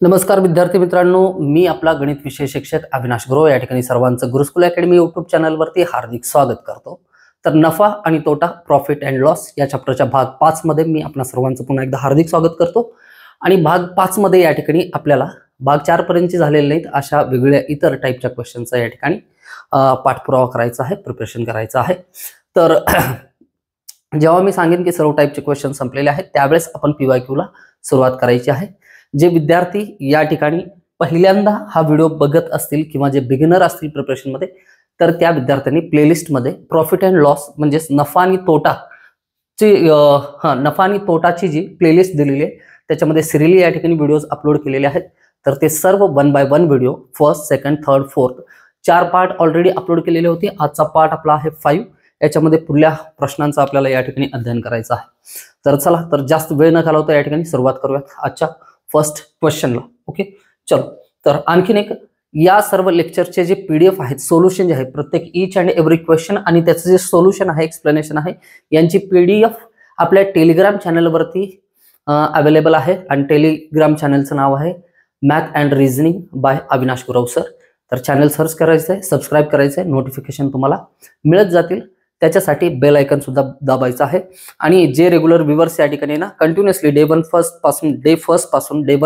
नमस्कार विद्यार्थी मित्रांनो, मी आपला गणित विषय शिक्षक अविनाश गुरव या ठिकाणी सर्वांचं गुरुकुल अकॅडमी यूट्यूब चॅनलवरती हार्दिक स्वागत करतो। तर नफा आणि तोटा, प्रॉफिट अँड लॉस या चॅप्टरच्या भाग 5 मध्ये मी आपणा सर्वांचं पुन्हा एकदा हार्दिक स्वागत करतो। आणि भाग 5 मध्ये या ठिकाणी आपल्याला भाग 4 पर्यंतची झालेले नाहीत अशा वेगवेगळ्या इतर टाइपच्या क्वेश्चनचा या ठिकाणी पाठपुरावा करायचा आहे, प्रिपरेशन करायचं आहे। तर जेव्हा मी सांगेन की सर्व टाइपचे क्वेश्चन संपलेले आहेत त्यावेळेस आपण PYQ ला सुरुवात करायची आहे। जे विद्यार्थी या ठिकाणी पहिल्यांदा हा व्हिडिओ बघत असतील किंवा जे बिगिनर असतील प्रिपरेशन मध्ये, तर त्या विद्यार्थ्यांनी प्लेलिस्ट मध्ये प्रॉफिट अँड लॉस म्हणजे नफा आणि तोटाची जी प्लेलिस्ट दिलेली आहे त्याच्यामध्ये सिरियली या ठिकाणी व्हिडिओज अपलोड केलेले आहेत। तर ते सर्व 1 by 1 video, first, second, third, fourth 4 part already upload केलेले होते। आजचा पार्ट आपला आहे 5। याच्यामध्ये पुढल्या प्रश्नांचा आपल्याला या ठिकाणी अध्ययन करायचं आहे। तर चला, तर जास्त वेळ न घालवता या ठिकाणी सुरुवात करूयात आजच्या फर्स्ट क्वेश्चनला। ओके, चलो। तर आणखीन एक, या सर्व लेक्चरचे जे PDF आहेत, सोल्युशन जे आहे प्रत्येक ईच अँड एव्हरी क्वेश्चन आणि त्याचं जे सोल्युशन आहे, एक्सप्लेनेशन आहे, यांची PDF आपल्या टेलिग्राम चॅनलवरती अवेलेबल आहे। आणि टेलिग्राम चॅनलचं नाव आहे math and reasoning by Avinash Gurav sir. तर चॅनल सर्च करायचं आहे, सबस्क्राईब करायचं आहे, नोटिफिकेशन तुम्हाला मिळत जातील। त्याच्यासाठी बेल आयकन सुद्धा दाबायचं आहे। आणि जे रेग्युलर व्ह्यूअर्स या ठिकाणी ना कंटिन्युअसली डे 1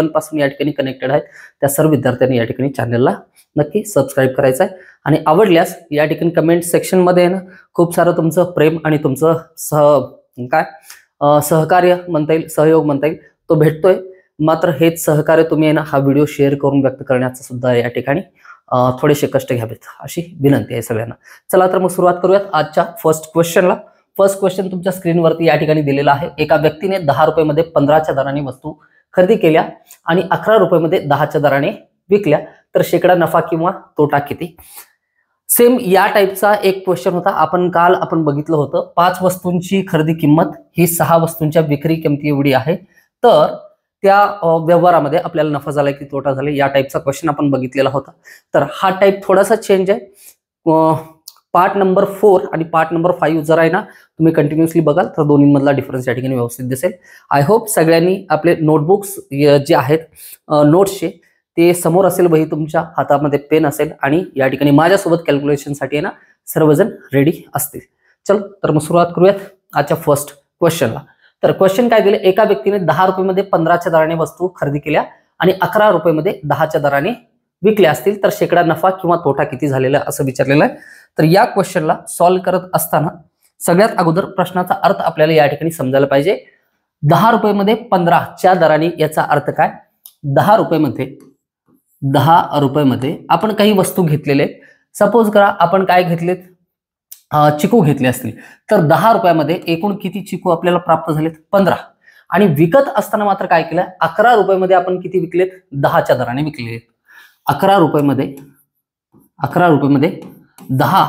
पासून या ठिकाणी कनेक्टेड आहेत, त्या सर्व विद्यार्थ्यांनी या ठिकाणी चॅनलला नक्की सबस्क्राईब करायचं आहे। आणि आवडल्यास या ठिकाणी कमेंट सेक्शन मध्ये ना खूप सारं तुमचं प्रेम आणि तुमचं सहकार्य म्हणता येईल, सहयोग म्हणता येईल, तो भेटतोय। मात्र हेच सहकार्य तुम्ही ना हा व्हिडिओ शेअर करून व्यक्त करण्याचं सुद्धा या ठिकाणी थोडेसे कष्ट घ्यावेत अशी विनंती आहे सगळ्यांना। चला तर मग सुरुवात करूयात आजच्या फर्स्ट क्वेश्चनला। फर्स्ट क्वेश्चन तुमच्या स्क्रीनवरती या ठिकाणी दिलेला आहे। एका व्यक्तीने 10 रुपये मध्ये 15च्या दराने वस्तू खरेदी केल्या आणि 11 रुपये मध्ये 10च्या दराने विकल्या, तर शेकडा नफा किंवा तोटा किती? सेम या टाइपचा एक क्वेश्चन होता। काल आपण बघितलं होतं 5 वस्तूंची खरेदी किंमत ही 6 वस्तूंच्या विक्री किमती एवढी आहे, तर त्या व्यवहारामध्ये आपल्याला नफा झाला की तोटा झाला, या टाइपचा क्वेश्चन आपण बघितलेला होता। तर हा टाइप थोडासा चेंज आहे। पार्ट नंबर 4 आणि पार्ट नंबर 5 जर आहे ना तुम्ही कंटिन्युअसली बघाल तर दोन्हीमधला डिफरन्स या ठिकाणी व्यवस्थित दिसेल। आय होप सगळ्यांनी आपले नोटबुक्स जे आहेत, नोट्सचे, ते समोर असेल, वही तुमच्या हातामध्ये पेन असेल आणि या ठिकाणी माझ्यासोबत कॅल्क्युलेशनसाठी आहे ना सर्वजण रेडी असतील। चल तर मग सुरुवात करूयात आजच्या फर्स्ट क्वेश्चनला। तर क्वेश्चन काय दिले, एका व्यक्तीने 10 रुपये मध्ये 15च्या दराने वस्तू खरेदी केल्या आणि 11 रुपये मध्ये 10च्या दराने विकल्या असतील, तर शेकडा नफा किंवा तोटा किती झालेला असं विचारलेलं आहे। तर या क्वेश्चनला सॉल्व्ह करत असताना सगळ्यात अगोदर प्रश्नाचा अर्थ आपल्याला या ठिकाणी समजायला पाहिजे। 10 रुपये मध्ये 15च्या दराने याचा अर्थ काय? 10 रुपये मध्ये आपण काही वस्तू घेतलेले, सपोज करा आपण काय घेतलेत, चिकू घेतले असतील, तर 10 रुपयामध्ये एकूण किती चिकू आपल्याला प्राप्त झालेत? 15। आणि विकत असताना मात्र काय केलं, 11 रुपये मध्ये आपण किती विकलेत? 10च्या दराने विकलेत। 11 रुपये मध्ये 10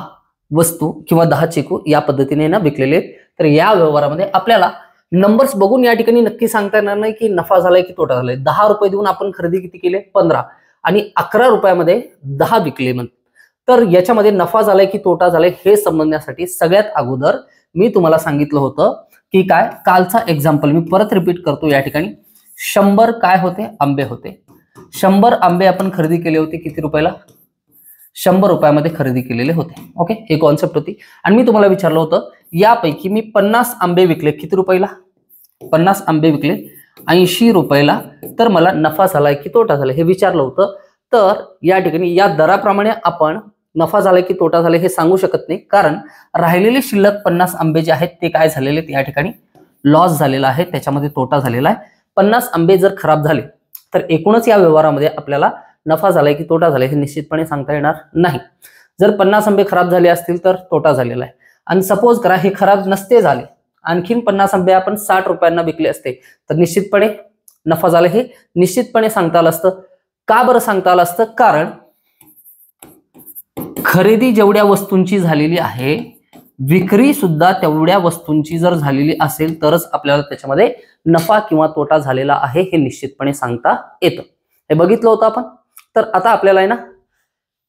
वस्तू किंवा 10 चिकू या पद्धतीने ना विकलेले। तर या व्यवहारामध्ये आपल्याला नंबर्स बघून या ठिकाणी नक्की सांगता येणार नाही की नफा झालाय की तोटा झालाय। 10 रुपये देऊन आपण खरेदी किती केले? 15, आणि 11 रुपयामध्ये 10 विकले, तर याच्यामध्ये नफा झालाय की तोटा झालाय हे समजण्यासाठी सगळ्यात अगोदर मी तुम्हाला सांगितलं होतं की काय, कालचा एक्झाम्पल मी परत रिपीट करतो या ठिकाणी। 100 काय होते? आंबे होते। 100 आंबे आपण खरेदी केले होते किती रुपयाला? 100 रुपयामध्ये खरेदी केलेले होते। ओके, हे कॉन्सेप्ट होती। आणि मी तुम्हाला विचारलं होतं यापैकी मी 50 आंबे विकले किती रुपयाला? 50 आंबे विकले 80 रुपयाला, तर मला नफा झालाय की तोटा झालाय हे विचारलं होतं। तर या ठिकाणी या दराप्रमाणे आपण नफा झालाय की तोटा झालाय हे सांगू शकत नाही, कारण राहिलेले शिल्लक 50 आंबे जे आहेत ते काय झालेले, या ठिकाणी लॉस झालेला आहे, त्याच्यामध्ये तोटा झालेला आहे। 50 आंबे जर खराब झाले तर एकूणच या व्यवहारामध्ये आपल्याला नफा झालाय की तोटा झालाय हे निश्चितपणे सांगता येणार नाही। जर 50 आंबे खराब झाले असतील तर तोटा झालेला आहे, आणि सपोज करा हे खराब नसते झाले, आणखीन 50 आंबे आपण 60 रुपयांना विकले असते, तर निश्चितपणे नफा झाला हे निश्चितपणे सांगता आलं असतं। का बरं सांगता आलं असतं? कारण खरेदी जेवढ्या वस्तूंची झालेली आहे, विक्री सुद्धा तेवढ्या वस्तूंची जर झालेली असेल तरच आपल्याला त्याच्यामध्ये नफा किंवा तोटा झालेला आहे हे निश्चितपणे सांगता येतं। हे बघितलं होतं आपण। तर आता आपल्याला आहे ना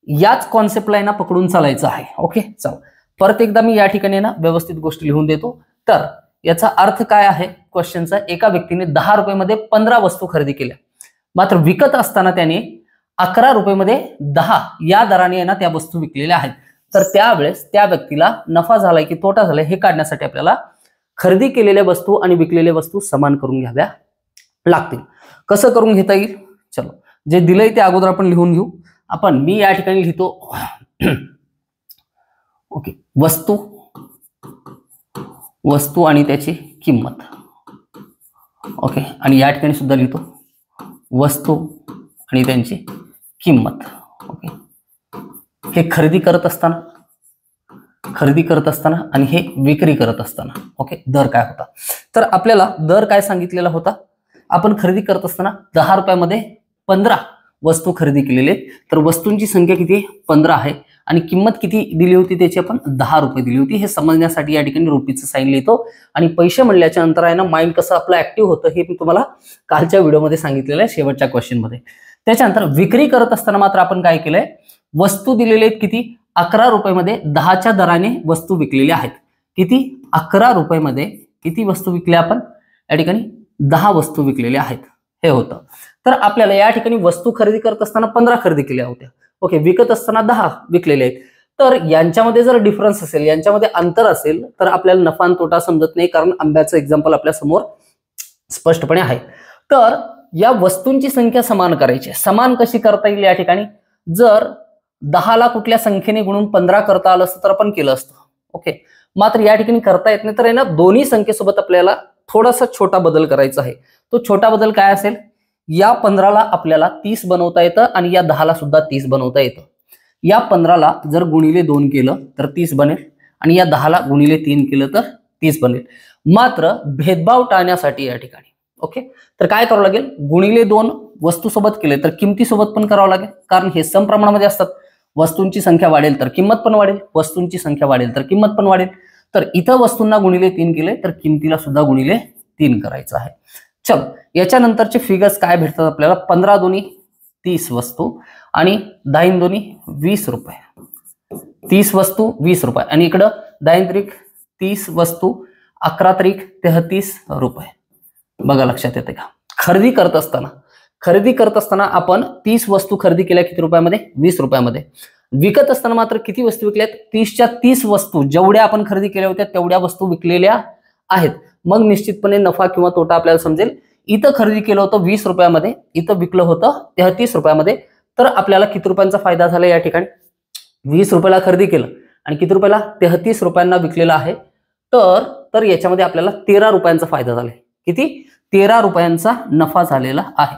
याच कॉन्सेप्टला आहे ना पकडून चालायचं आहे। ओके, चला परत एकदा मी या ठिकाणी ना व्यवस्थित गोष्टी लिहून देतो। तर याचा अर्थ काय आहे क्वेश्चनचा, एका व्यक्तीने 10 रुपयामध्ये 15 वस्तू खरेदी केल्या, मात्र विकत असताना त्याने 11 रुपयामध्ये 10 या दराने ना त्या वस्तू विकलेल्या आहेत. तर त्यावेळेस त्या व्यक्तीला नफा झालाय की तोटा झालाय हे काढण्यासाठी आपल्याला खरेदी केलेल्या वस्तू आणि विकलेल्या वस्तू समान करून घ्याव्या लागतील. कसं करून घेता येईल? चलो, जे दिलंय ते अगोदर आपण लिहून घेऊ. मी या ठिकाणी लिहितो ओके, वस्तू आणि त्याची किंमत. ओके, आणि या ठिकाणी सुद्धा लिहितो वस्तू आणि त्यांची किंमत. ओके, हे खरेदी करत असताना आणि हे विक्री करत असताना. ओके, दर काय होता? तर आपल्याला दर काय सांगितलेला होता? आपण खरेदी करत असताना 10 रुपयामध्ये 15 वस्तू खरेदी केलेले, तर वस्तूंची संख्या किती? 15 आहे आणि किंमत किती दिली होती त्याची? आपण 10 रुपये दिली होती. हे समजण्यासाठी या ठिकाणी रुपीचं साइन लिहितो. आणि पैसे म्हणल्याच्या नंतर आहे ना माइंड कसं आपलं ऍक्टिव्ह होतं हे मी तुम्हाला कालच्या व्हिडिओमध्ये सांगितलेलं आहे, शेवटच्या क्वेश्चन मध्ये. त्याच्यानंतर विक्री करत असताना मात्र आपण काय केलंय? वस्तू दिलेले आहेत किती? 11 रुपयामध्ये 10च्या दराने वस्तू विकलेल्या आहेत. किती? 11 रुपयामध्ये किती वस्तू विकल्या आपण? या ठिकाणी 10 वस्तू विकलेल्या आहेत हे होतं. तर आपल्याला या ठिकाणी वस्तू खरेदी करत असताना 15 खरेदी केल्या होत्या. ओके, विकत असताना 10 विकलेले आहेत. तर यांच्यामध्ये जर डिफरन्स असेल, यांच्यामध्ये अंतर असेल, तर आपल्याला नफा आणि तोटा समजत नाही, कारण आंब्याचं एक्झाम्पल आपल्या समोर स्पष्टपणे आहे. तर या वस्तूंची संख्या समान करायची. समान कशी करता येईल? या ठिकाणी जर 10ला कुठल्या संख्येने गुणून 15 करता आलं असतं तर आपण केलं असतं. ओके, मात्र या ठिकाणी करता येत नाही. तर आहे ना दोन्ही संख्येसोबत आपल्याला थोडासा छोटा बदल करायचा आहे. तो छोटा बदल काय असेल? या 15ला आपल्याला 30 बनवता येतं आणि या 10ला सुद्धा 30 बनवता येतं. या 15ला जर गुणिले 2 केलं तर 30 बनेल आणि या 10ला गुणिले 3 केलं तर 30 बनेल. मात्र भेदभाव टाळण्यासाठी या ठिकाणी ओके तर काय करावं लागेल? गुणिले 2 वस्तू सोबत केले तर किमतीसोबत पण करावं लागेल, कारण हे सम प्रमाणामध्ये असतात. वस्तूंची संख्या वाढेल तर किंमत पण वाढेल, वस्तूंची संख्या वाढेल तर किंमत पण वाढेल. तर इथं वस्तूंना गुणिले 3 केले तर किमतीला सुद्धा गुणिले 3 करायचं आहे. चलो, याच्यानंतरचे फिगर्स काय भेटतात आपल्याला? 15 दोन्ही 30 वस्तू आणि 10 दोन्ही 20 रुपये. 30 वस्तू 20 रुपये आणि इकडं 10 त्रिक 30 वस्तू 11 त्रिक 33 रुपये. बघा, लक्षात येते का? खरेदी करत असताना आपण 30 वस्तू खरेदी केल्या किती रुपयामध्ये? 20 रुपयामध्ये. विकत असताना मात्र किती वस्तू विकल्यात? 30च्या 30 वस्तू जेवढ्या आपण खरेदी केल्या होत्या तेवढ्या वस्तू विकलेल्या आहेत. मग निश्चितपणे नफा किंवा तोटा आपल्याला समजेल. इथं खरेदी केलं होतं 20 रुपयामध्ये, इथं विकलं होतं 33 रुपयामध्ये. तर आपल्याला किती रुपयांचा फायदा झाला या ठिकाणी? 20 रुपयाला खरेदी केलं आणि किती रुपयाला? 33 रुपयांना विकलेलं आहे. तर याच्यामध्ये आपल्याला 13 रुपयांचा फायदा झाला. किती? 13 रुपयांचा नफा झालेला आहे.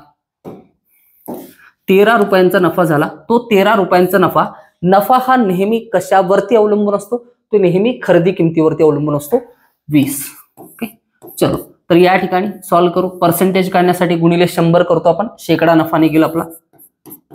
13 रुपयांचा नफा झाला. तो 13 रुपयांचा नफा हा नेहमी कशावरती अवलंबून असतो? तो नेहमी खरेदी किमतीवरती अवलंबून असतो, 20. ओके, चलो, तर या ठिकाणी सॉल्व्ह करू. पर्सेंटेज काढण्यासाठी गुणिले 100 करतो आपण. शेकडा नफा निघेल आपला.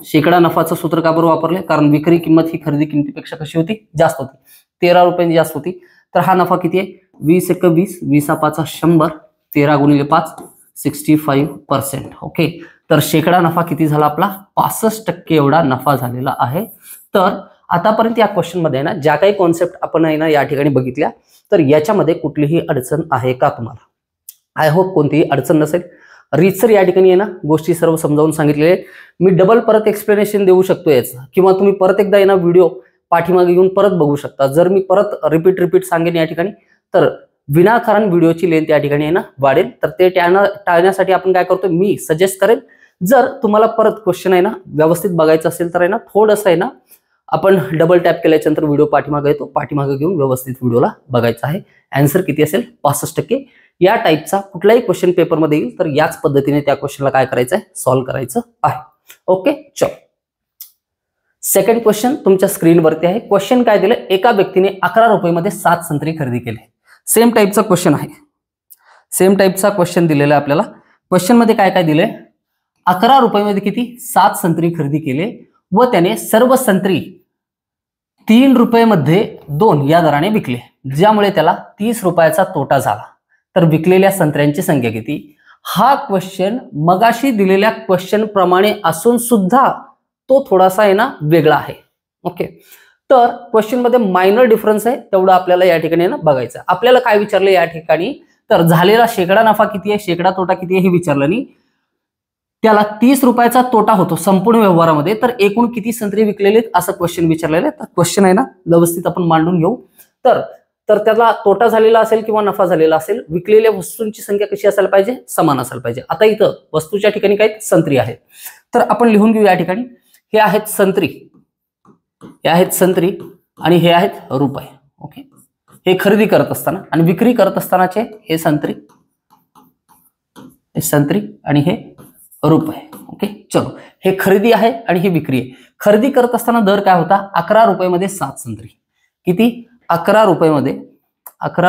शेकडा नफाचं सूत्र का बरोबर वापरले? कारण विक्री किंमत ही खरेदी किमतीपेक्षा कशी होती? जास्त होती, 13 रुपयांची जास्त होती. तर हा नफा किती आहे? 20 × 20, 20 × 5 = 100, 13 × 5 65%. ओके, तर शेकडा नफा किती झाला आपला? 65% एवढा नफा झालेला आहे. तर आतापर्यंत या क्वेश्चन मध्ये ना ज्या काही कॉन्सेप्ट आपण आहे ना या ठिकाणी बघितल्या, तर याच्यामध्ये कुठलीही अडचण आहे का तुम्हाला? आय होप कोणतीही अडचण नसेल. रीतसर या ठिकाणी आहे ना गोष्टी सर्व समजावून सांगितलेले. मी डबल परत एक्सप्लेनेशन देऊ शकतो याचं, किंवा तुम्ही परत एकदा ना व्हिडिओ पाठीमागे घेऊन परत बघू शकता. जर मी परत रिपीट सांगेन या ठिकाणी तर विनाकारण व्हिडिओची लेंथ या ठिकाणी आहे ना वाढेल. तर ते टाळण्यासाठी आपण काय करतो? मी सजेस्ट करेन, जर तुम्हाला परत क्वेश्चन आहे ना व्यवस्थित बघायचं असेल तर आहे ना थोडंसं आहे ना आपण डबल टॅप केल्याच्या नंतर व्हिडिओ पाठीमागे येतो, पाठीमागे घेऊन व्यवस्थित व्हिडिओला बघायचा आहे. आन्सर किती असेल? 65%. या टाईपचा कुठलाही क्वेश्चन पेपरमध्ये येईल तर याच पद्धतीने त्या क्वेश्चनला काय करायचं आहे? सॉल्व्ह करायचं आहे. ओके, चलो, सेकंड क्वेश्चन तुमच्या स्क्रीनवरती आहे. क्वेश्चन काय दिलं? एका व्यक्तीने 11 रुपयामध्ये 7 संत्री खरेदी केले. सेम टाईपचा क्वेश्चन आहे. सेम टाईपचा क्वेश्चन दिलेला आहे आपल्याला. क्वेश्चन मध्ये काय काय दिलंय? 11 रुपयामध्ये किती? 7 संत्री खरेदी केले व त्याने सर्व संत्री 3 रुपयामध्ये 2 या दराने विकले, ज्यामुळे त्याला 30 रुपयाचा तोटा झाला. तर विकलेल्या संत्र्यांची संख्या किती? हा क्वेश्चन मगाशी दिलेल्या क्वेश्चन प्रमाणे असून सुद्धा तो थोडासा आहे ना वेगळा आहे. ओके, तर क्वेश्चन मध्ये मायनर डिफरन्स आहे, तेवढं आपल्याला या ठिकाणी ना बघायचं. आपल्याला काय विचारलं या ठिकाणी? तर झालेला शेकडा नफा किती आहे, शेकडा तोटा किती आहे हे विचारलं नाही. त्याला 30 रुपयाचा तोटा होतो संपूर्ण व्यवहारामध्ये, तर एकूण किती संत्री विकलेले असं क्वेश्चन विचारलेलं आहे. तर क्वेश्चन आहे ना व्यवस्थित आपण मांडून घेऊ. तर त्याला तोटा झालेला असेल किंवा नफा झालेला असेल, विकलेल्या वस्तूंची संख्या कशी असायला पाहिजे, समान असायला पाहिजे. आता इथं वस्तूच्या ठिकाणी काय संत्री आहेत, तर आपण लिहून घेऊ या ठिकाणी. हे आहेत संत्री, हे आहेत संत्री आणि हे आहेत रुपये. ओके, हे खरेदी करत असताना आणि विक्री करत असतानाचे हे संत्री, हे संत्री आणि हे रुपये. ओके, चलो हे खरेदी आहे आणि ही विक्री आहे. खरेदी करत असताना दर काय होता, 11 रुपयामध्ये 7 संत्री. किती, 11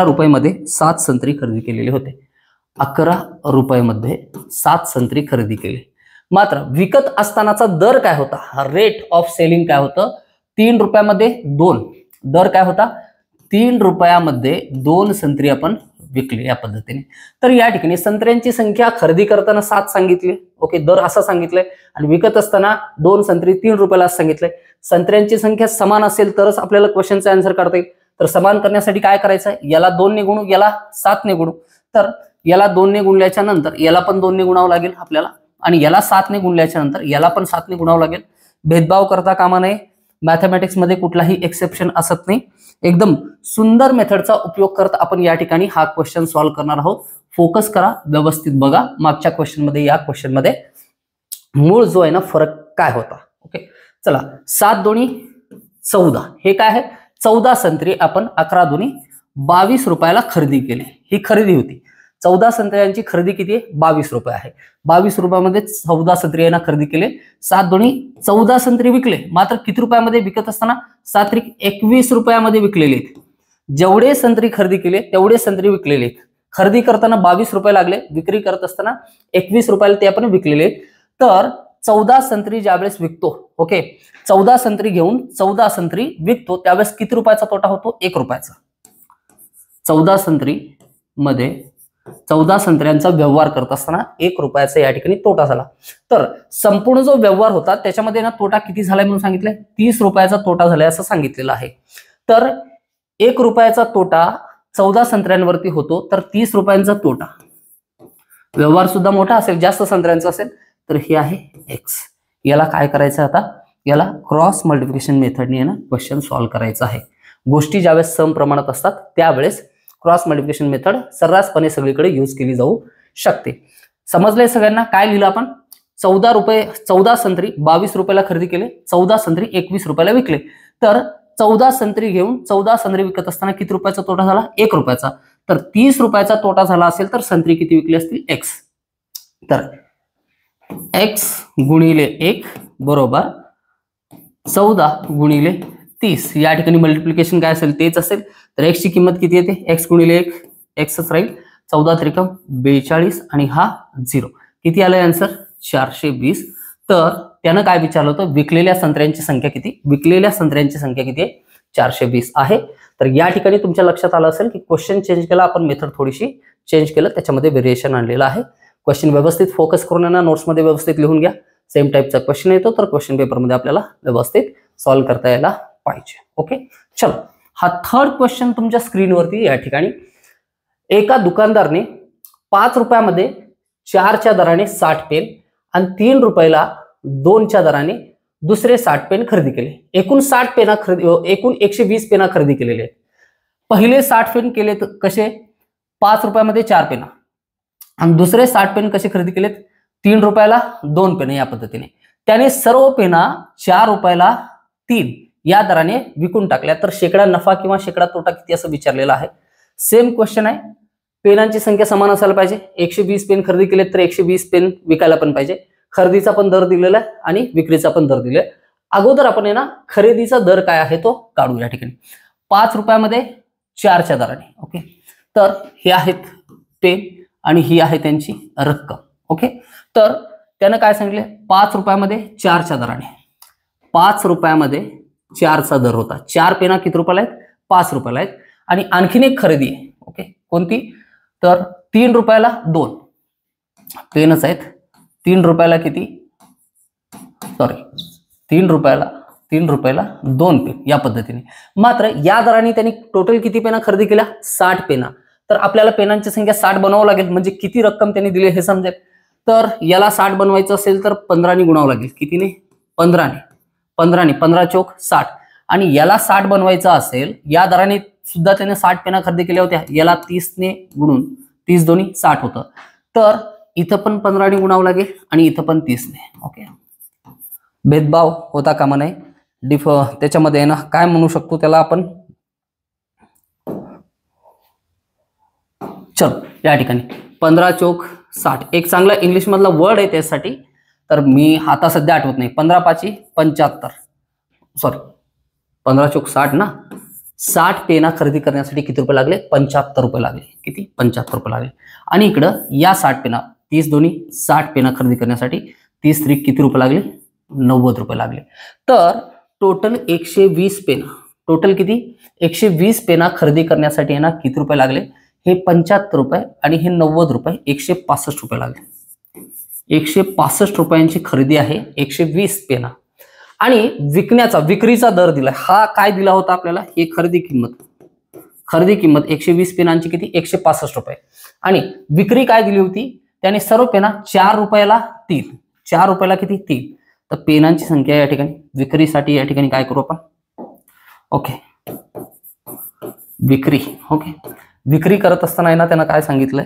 रुपयामध्ये 7 संत्री खरेदी केलेले होते. 11 रुपयामध्ये 7 संत्री खरेदी केली. मात्र विकत असतानाचा दर काय होता, रेट ऑफ सेलिंग काय होतं, 3 रुपयामध्ये 2. दर काय होता, 3 रुपयामध्ये 2 संत्री आपण विकले या पद्धतीने. तर या ठिकाणी संत्र्यांची संख्या खरेदी करताना 7 सांगितली. ओके, दर असा सांगितलंय आणि विकत असताना 2 संत्री 3 रुपयाला सांगितलंय. संत्र्यांची संख्या समान असेल तरच आपल्याला क्वेश्चनचा आन्सर काढता येईल. तर समान करण्यासाठी काय करायचं, याला 2 ने गुणू, याला 7 ने गुणू. तर याला 2 ने गुणल्याच्या नंतर याला पण 2 ने गुणावं लागेल आपल्याला आणि याला 7 ने गुणल्याच्या नंतर याला पण 7 ने गुणावं लागेल. भेदभाव करता कामा नये. मॅथमॅटिक्स मध्ये कुठलाही एक्सेप्शन असत नाही. एकदम सुंदर मेथडचा उपयोग करत आपण या ठिकाणी हा क्वेश्चन सॉल्व्ह करणार आहोत. फोकस करा, व्यवस्थित बघा. मागच्या क्वेश्चन मध्ये या क्वेश्चन मध्ये मूळ जो आहे ना फरक काय होता. ओके, चला 7 दोन्ही 14, हे काय आहे, 14 संत्री आपण 11 दोन्ही 22 रुपयाला खरेदी केली. ही खरेदी होती. 14 संत्र्यांची खरेदी किती आहे, 22 रुपये आहे. 22 रुपयामध्ये 14 संत्री यांना खरेदी केले. 7 दोन्ही 14 संत्री विकले. मात्र किती रुपयामध्ये विकत असताना, 7 त्रिक 21 रुपयामध्ये विकलेले आहेत. जेवढे संत्री खरेदी केले तेवढे संत्री विकलेले आहेत. खरेदी करताना 22 रुपये लागले, विक्री करत असताना 21 रुपयाला ते आपण विकलेले आहेत. तर 14 संत्री ज्यावेळेस विकतो, ओके, 14 संत्री घेऊन 14 संत्री विकतो त्यावेळेस किती रुपयाचा तोटा होतो, 1 रुपयाचा. 14 संत्री मध्ये 14 संत्र्यांचा व्यवहार करत असताना 1 रुपयाचा या ठिकाणी तोटा झाला. तर संपूर्ण जो व्यवहार होता त्याच्यामध्ये ना तोटा किती झालाय म्हणून सांगितलंय, 30 रुपयाचा तोटा झालाय असं सांगितलेलं आहे. तर 1 रुपयाचा तोटा 14 संत्र्यांवरती होतो, तर 30 रुपयांचा तोटा, व्यवहार सुद्धा मोठा असेल, जास्त संत्र्यांचा असेल, तर हे आहे एक्स. याला काय करायचं आता, याला क्रॉस मल्टिप्लिकेशन मेथडने ना क्वेश्चन सॉल्व्ह करायचा आहे. गोष्टी ज्यावेळेस समप्रमाणात असतात त्यावेळेस क्रॉस मल्टिप्लिकेशन मेथड सर्रासपणे सगळीकडे यूज केली जाऊ शकते. समजलंय सगळ्यांना. काय लिहिलं आपण, 14 संत्री 22 रुपयाला खरेदी केले, 14 संत्री 21 रुपयाला विकले. तर 14 संत्री घेऊन 14 संत्री विकत असताना किती रुपयाचा तोटा झाला, 1 रुपयाचा. तर 30 रुपयाचा तोटा झाला असेल तर संत्री किती विकली असतील, एक्स. तर एक्स गुणिले 1 बरोबर 14 गुणिले 30. या ठिकाणी मल्टिप्लिकेशन काय असेल तेच असेल. तर एक्स ची किंमत किती येते, एक्स गुणिले 1 एक्सच राहील. 14 त्रिकम 42 आणि हा 0. किती आलंय आन्सर, 420. तर त्यानं काय विचारलं होतं, विकलेल्या संत्र्यांची संख्या किती, विकलेल्या संत्र्यांची संख्या किती आहे, 420 आहे. तर या ठिकाणी तुमच्या लक्षात आलं असेल की क्वेश्चन चेंज केला आपण, मेथड थोडीशी चेंज केलं, त्याच्यामध्ये व्हेरिएशन आणलेलं आहे. क्वेश्चन व्यवस्थित फोकस करून यांना नोट्समध्ये व्यवस्थित लिहून घ्या. सेम टाईपचा क्वेश्चन येतो तर क्वेश्चन पेपरमध्ये आपल्याला व्यवस्थित सॉल्व्ह करता यायला पाहिजे. ओके, चलो हा थर्ड क्वेश्चन तुमच्या स्क्रीनवरती या ठिकाणी. एका दुकानदारने 5 रुपयामध्ये 4च्या दराने 60 पेन आणि 3 रुपयाला 2च्या दराने दुसरे 60 पेन खरेदी केले. एकूण 60 पेना एकूण 120 पेना खरेदी केलेले आहेत. पहिले 60 पेन केले कसे, 5 रुपयामध्ये 4 पेना आणि दुसरे 60 पेन कसे खरेदी केलेत, 3 रुपयाला 2 पेन. या पद्धतीने त्याने सर्व पेना 4 रुपयाला 3 या दराने विकून टाकल्या. तर शेकडा नफा किंवा शेकडा तोटा किती असं विचारलेलं आहे. सेम क्वेश्चन आहे. पेनांची संख्या समान असायला पाहिजे. 120 पेन खरेदी केलेत तर 120 पेन विकायला पण पाहिजे. खरेदीचा पण दर दिलेला आहे आणि विक्रीचा पण दर दिलेला आहे. अगोदर आपण आहे ना खरेदीचा दर काय आहे तो काढू. या ठिकाणी 5 रुपयामध्ये 4च्या दराने. ओके, तर हे आहेत पेन आणि ही आहे त्यांची रक्कम. ओके, तर त्यानं काय सांगितले, 5 रुपयामध्ये 4च्या दराने, 5 रुपयामध्ये 4चा दर होता. 4 पेना किती रुपयाला आहेत, 5 रुपयाला आहेत. आणि आणखीन एक खरेदी आहे. ओके, कोणती, तर 3 रुपयाला 2 पेनच आहेत. 3 रुपयाला किती, सॉरी 3 रुपयाला 2 पेन या पद्धतीने. मात्र या दराने त्यांनी टोटल किती पेना खरेदी केल्या, 60 पेना. तर आपल्याला पेनांची संख्या 60 बनावं लागेल, म्हणजे किती रक्कम त्यांनी दिली हे समजेल. तर याला 60 बनवायचं असेल तर 15 ने गुणावं लागेल. कितीने? 15 ने. 15 चोक 60. आणि याला 60 बनवायचं असेल, या दराने सुद्धा त्याने 60 पेना खरेदी केल्या होत्या. याला 30 ने गुणून 30 दोन्ही 60 होतं. तर इथं पण 15 ने गुणावं लागेल आणि इथं पण 30 ने. ओके, भेदभाव होता कामा नये. त्याच्यामध्ये ना काय म्हणू शकतो त्याला आपण, चल या ठिकाणी 15 चोक 60 एक चांगला इंग्लिश मधला वर्ड आहे त्यासाठी, तर मी आता सध्या आठवत नाही. 15 पाची 75, सॉरी 15 चोक 60 ना. 60 पेना खरेदी करण्यासाठी किती रुपये लागले? 75 रुपये लागले. किती? 75 रुपये लागले. आणि इकडं या 60 पेना 30 दोन्ही 60 पेना खरेदी करण्यासाठी 30 त्रिक किती रुपये लागले? 90 रुपये लागले. तर टोटल 120 पेना, टोटल किती? 120 पेना खरेदी करण्यासाठी आहे ना किती रुपये लागले? हे 75 रुपये आणि हे 90 रुपये, 165 रुपये लागले. 165 रुपयांची खरेदी आहे 120 पेना. आणि विक्रीचा दर दिला. हा काय दिला होता आपल्याला? हे खरेदी किंमत 120 पेनांची किती? 165 रुपये. आणि विक्री काय दिली होती? त्याने सर्व पेना 4 रुपयाला 3. 4 रुपयाला किती? 3. तर पेनांची संख्या या ठिकाणी विक्रीसाठी या ठिकाणी काय करू आपण? ओके, विक्री. ओके, विक्री करत असताना ना त्यांना काय सांगितलंय?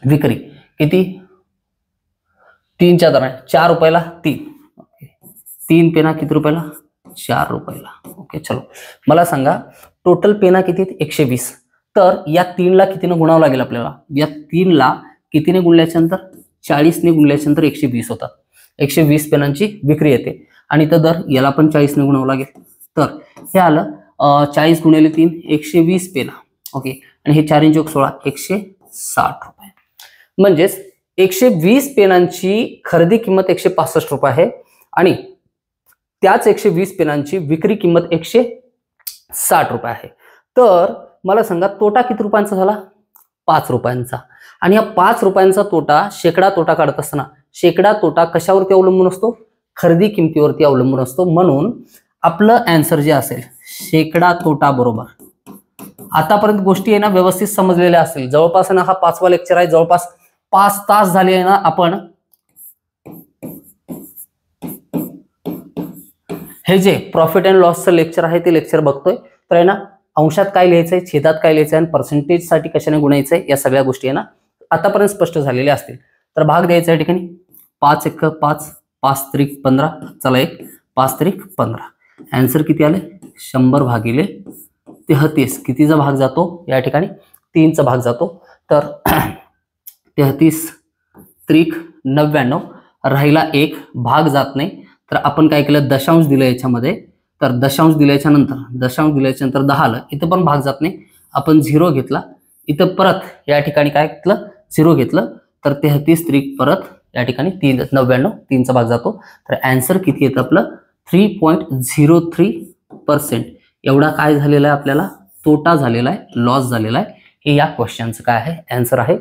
विक्री किती? 3च्या दराने 4 रुपयाला 3. 3 पेना किती रुपयाला? 4 रुपयाला. ओके, चलो मला सांगा टोटल पेना किती? 120. तर या 3ला कितीने गुणावं लागेल आपल्याला? या 3ला कितीने गुणल्याच्या नंतर? 40 ने गुणल्याच्या नंतर 120 होतात. 120 पेनांची विक्री येते. आणि तर दर याला पण 40 ने गुणावं लागेल. तर हे आलं 40 गुणिले 3 120 पेना. ओके, आणि हे 4 चोक 16 160 रुपये. म्हणजेच 120 पेनांची खरेदी किंमत 165 रुपये आहे आणि त्याच 120 पेनांची विक्री किंमत 160 रुपये आहे. तर मला सांगा तोटा किती रुपयांचा झाला? 5 रुपयांचा. आणि या 5 रुपयांचा तोटा, शेकडा तोटा काढत असताना शेकडा तोटा कशावरती अवलंबून असतो? खरेदी किमतीवरती अवलंबून असतो. म्हणून आपलं आन्सर जे असेल शेकडा तोटा बरोबर. आतापर्यंत गोष्टी आहे ना व्यवस्थित समजलेल्या असतील. जवळपास ना हा 5वा लेक्चर आहे. जवळपास 5 तास झाले ना आपण हे जे प्रॉफिट अँड लॉसचं लेक्चर आहे ते लेक्चर बघतोय. तर आहे ना अंशात काय लिहायचंय, छेदात काय लिहायचंय आणि पर्सेंटेज साठी कशाने गुणायचंय, या सगळ्या गोष्टी आहे ना आतापर्यंत स्पष्ट झालेल्या असतील. तर भाग द्यायचा या ठिकाणी 5 1 5 5 त्रिक 15. चला 5 त्रिक 15. आन्सर किती आले? 100 भागिले 33. कितीचा भाग जातो या ठिकाणी? 3चा भाग जातो. तर 33 त्रिक 99. राहिला 1 भाग जात नाही. तर आपण काय केलं? दशांश दिलं याच्यामध्ये. तर दशांश दिल्याच्या नंतर 10 आलं. इथं पण भाग जात नाही. आपण 0 घेतला. इथं परत या ठिकाणी काय घेतलं? 0 घेतलं. तर 33 त्रिक परत या ठिकाणी 99 3चा भाग जातो. तर आन्सर किती येतं आपलं? 3.03%. एवढा काय झालेला आहे आपल्याला? तोटा झालेला आहे, लॉस झालेला आहे. हे या क्वेश्चनचं काय आहे? आन्सर आहे.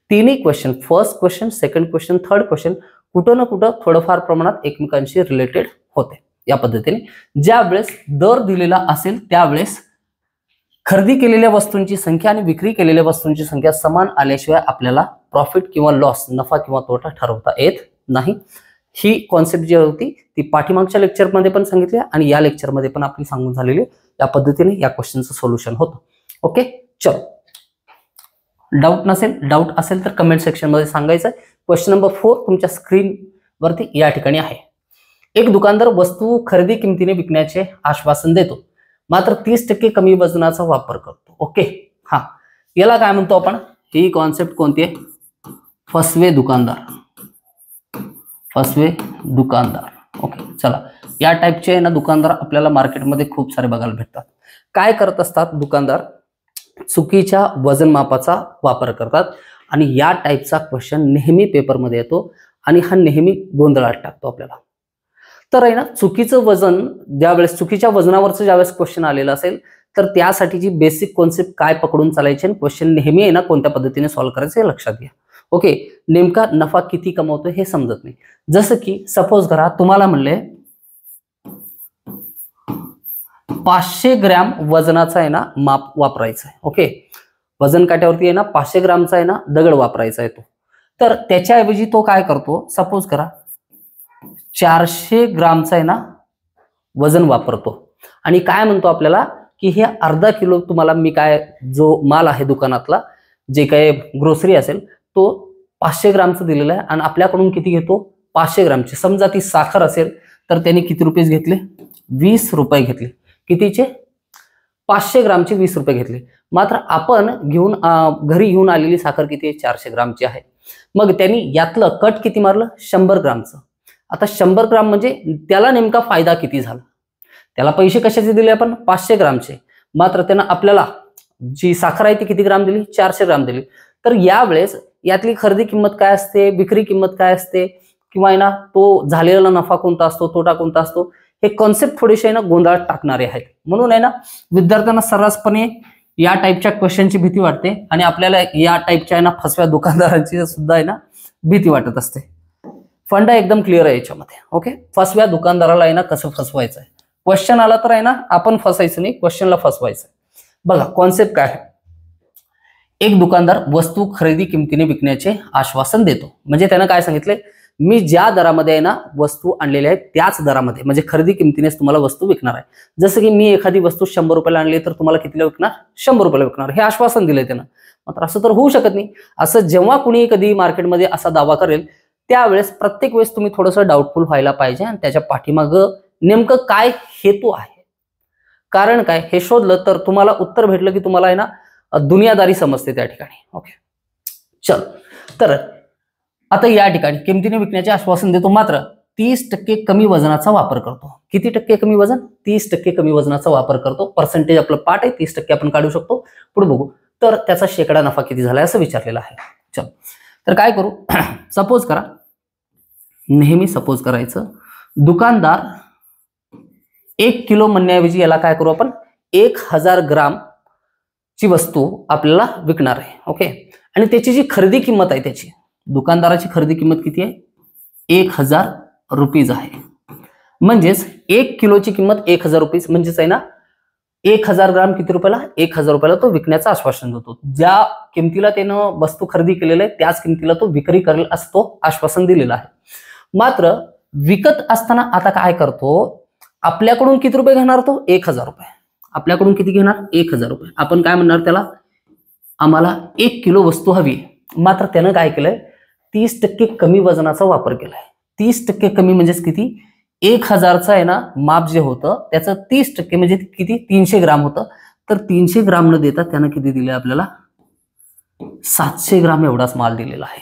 तिन्ही question, first question, second question, third question कुठं ना कुठं थोडंफार प्रमाणात एकमेकांशी रिलेटेड होते. या पद्धतीने ज्या वेळेस दर दिलेला असेल त्यावेळेस खरेदी केलेल्या वस्तूंची संख्या आणि विक्री केलेल्या वस्तूंची संख्या समान आल्याशिवाय आपल्याला प्रॉफिट किंवा लॉस, नफा किंवा तोटा ठरवता येत नाही. ही कॉन्सेप्ट जी होती ती पाठीमागच्या लेक्चरमध्ये पण सांगितली आणि या लेक्चरमध्ये पण आपली सांगून झालेली. या पद्धतीने या क्वेश्चनचं सोल्युशन होतं. ओके, चलो डाऊट असेल तर कमेंट सेक्शन मध्ये सांगायचं. क्वेश्चन नंबर 4 तुमच्या स्क्रीन वरती या ठिकाणी आहे. एक दुकानदार वस्तू खरेदी किमतीने विकण्याचे आश्वासन देतो, मात्र 30% कमी वजनाचा वापर करतो. ओके, हा याला काय म्हणतो आपण? ही कॉन्सेप्ट कोणती आहे? फसवे दुकानदार. ओके, चला या टाइपचे ना दुकानदार आपल्याला मार्केटमध्ये खूप सारे बघायला भेटतात. काय करत असतात दुकानदार? चुकीच्या वजनमापाचा वापर करतात आणि या टाइपचा क्वेश्चन नेहमी पेपरमध्ये येतो आणि हा नेहमी गोंधळात टाकतो आपल्याला. तर आहे ना चुकीचं वजन ज्यावेळेस, चुकीच्या वजनावरचं ज्यावेळेस क्वेश्चन आलेलं असेल तर त्यासाठीची बेसिक कॉन्सेप्ट काय पकडून चालायची आणि क्वेश्चन नेहमी आहे ना कोणत्या पद्धतीने सॉल्व्ह करायचं हे लक्षात घ्या. ओके, नेमका नफा किती कमवतो हे समजत नाही. जसं की सपोज करा तुम्हाला म्हणले 500 ग्रॅम वजनाचा आहे ना माप वापरायचा आहे. ओके, वजन काट्यावरती आहे ना 500 ग्रामचा आहे ना दगड वापरायचा आहे तो. तर त्याच्याऐवजी तो काय करतो, सपोज करा 400 ग्रामचा आहे ना वजन वापरतो आणि काय म्हणतो आपल्याला की हे अर्धा किलो तुम्हाला मी काय जो माल आहे दुकानातला जे काही ग्रोसरी असेल तो 500 ग्रामचा दिलेला आहे आणि आपल्याकडून किती घेतो 500 ग्रामची. समजा ती साखर असेल तर त्यांनी किती रुपये घेतले 20 रुपये घेतले. कितीचे 500 ग्रामचे 20 रुपये घेतले. मात्र आपण घरी घेऊन आलेली साखर किती आहे 400 ग्रामची आहे. मग त्यांनी यातलं कट किती मारलं 100 ग्रामचं. आता 100 ग्राम म्हणजे त्याला नेमका फायदा किती झाला. त्याला पैसे कशाचे दिले आपण 500 ग्रामचे. मात्र त्यानं आपल्याला जी साखर आहे ती किती ग्राम दिली 400 ग्राम दिली. तर यावेळेस यातली खरेदी किंमत काय असते, विक्री किंमत काय असते, किंवा आहे ना तो झालेला नफा कोणता असतो, तोटा कोणता असतो, हे कॉन्सेप्ट थोडेसे आहे ना गोंधळात टाकणारे आहेत. म्हणून आहे ना विद्यार्थ्यांना सर्रासपणे या टाईपच्या क्वेश्चनची भीती वाटते आणि आपल्याला या टाईपच्या आहे ना फसव्या दुकानदारांची सुद्धा आहे ना भीती वाटत असते. फंडा एकदम क्लिअर आहे याच्यामध्ये. ओके, फसव्या दुकानदाराला आहे ना कसं फसवायचं आहे. क्वेश्चन आला तर आहे ना आपण फसायचं नाही, क्वेश्चनला फसवायचं. बघा कॉन्सेप्ट काय आहे. एक दुकानदार वस्तू खरेदी किमतीने विकण्याचे आश्वासन देतो. म्हणजे त्यानं काय सांगितले, मी ज्या दरामध्ये आहे ना वस्तू आणलेल्या आहेत त्याच दरामध्ये म्हणजे खरेदी किमतीनेच तुम्हाला वस्तू विकणार आहे. जसं की मी एखादी वस्तू 100 रुपयाला आणली तर तुम्हाला कितीला विकणार 100 रुपयाला विकणार, हे आश्वासन दिलंय त्यानं. मात्र असं तर होऊ शकत नाही. असं जेव्हा कुणी कधी मार्केटमध्ये असा दावा करेल त्यावेळेस प्रत्येक वेळेस तुम्ही थोडंसं डाऊटफुल व्हायला पाहिजे आणि त्याच्या पाठीमागं नेमकं काय हेतू आहे, कारण काय हे शोधलं तर तुम्हाला उत्तर भेटलं की तुम्हाला आहे ना दुनियादारी समजते त्या ठिकाणी. ओके चल, तर आता या ठिकाणी किमतीने विकण्याचे आश्वासन देतो मात्र 30% कमी वजनाचा वापर करतो. किती टक्के कमी वजन 30% कमी वजनाचा वापर करतो. पर्सेंटेज आपलं पाठ आहे 30% आपण काढू शकतो. पुढे बघू तर त्याचा शेकडा नफा किती झालाय असं विचारलेलं आहे. चल, तर काय करू सपोज करा, नेहमी सपोज करायचं दुकानदार 1 किलो म्हणण्याऐवजी याला काय करू आपण 1000 ग्राम ची वस्तू आपल्याला विकणार आहे. ओके, आणि त्याची जी खरेदी किंमत आहे त्याची दुकानदाराची खरेदी किंमत किती आहे 1000 रुपीज आहे. म्हणजेच 1 किलोची किंमत 1000 रुपीज म्हणजेच आहे ना 1000 ग्राम किती रुपयाला 1000 रुपयाला तो विकण्याचं आश्वासन देतो. ज्या किमतीला त्यानं वस्तू खरेदी केलेलं आहे त्याच किमतीला तो विक्री करेल असं तो आश्वासन दिलेलं आहे. मात्र विकत असताना आता काय करतो, आपल्याकडून किती रुपये घेणार तो 1000 रुपये. आपल्याकडून किती घेणार 1000 रुपये. आपण काय म्हणणार त्याला आम्हाला 1 किलो वस्तू हवी. मात्र त्यानं काय केलंय 30% कमी वजनाचा वापर केलाय. 30% कमी म्हणजेच किती 1000चं आहे ना माप जे होतं त्याचं 30% म्हणजे किती 300 ग्राम होतं. तर 300 ग्राम न देता त्यानं किती दिले आपल्याला 700 ग्राम एवढाच माल दिलेला आहे.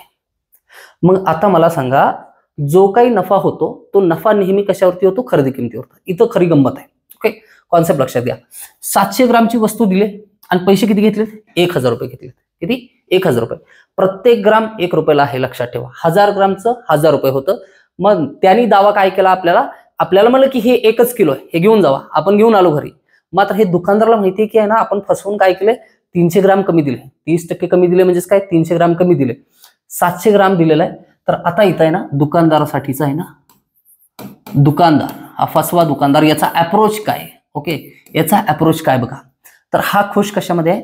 मग आता मला सांगा जो काही नफा होतो तो नफा नेहमी कशावरती होतो खरेदी किमतीवर. इथं खरी गंमत आहे. ओके, कॉन्सेप्ट लक्षात घ्या. 700 ग्रामची वस्तू दिली आणि पैसे किती घेतले 1000 रुपये घेतले. किती 1000 रुपये. प्रत्येक ग्राम 1 रुपयाला आहे लक्षात ठेवा. 1000 ग्रामचं 1000 रुपये होतं. मग त्यांनी दावा काय केला आपल्याला म्हणलं की हे 1 किलो आहे हे घेऊन जावा. आपण घेऊन आलो घरी. मात्र हे दुकानदाराला माहिती आहे की आहे ना आपण फसवून काय केले 300 ग्राम कमी दिले. 30% कमी दिले म्हणजेच काय 300 ग्राम कमी दिले. 700 ग्राम दिलेला आहे. तर आता इथं आहे ना दुकानदारासाठीचा आहे ना दुकानदार हा फसवा दुकानदार याचा अप्रोच काय. ओके, याचा अप्रोच काय बघा. तर हा खुश कशामध्ये आहे,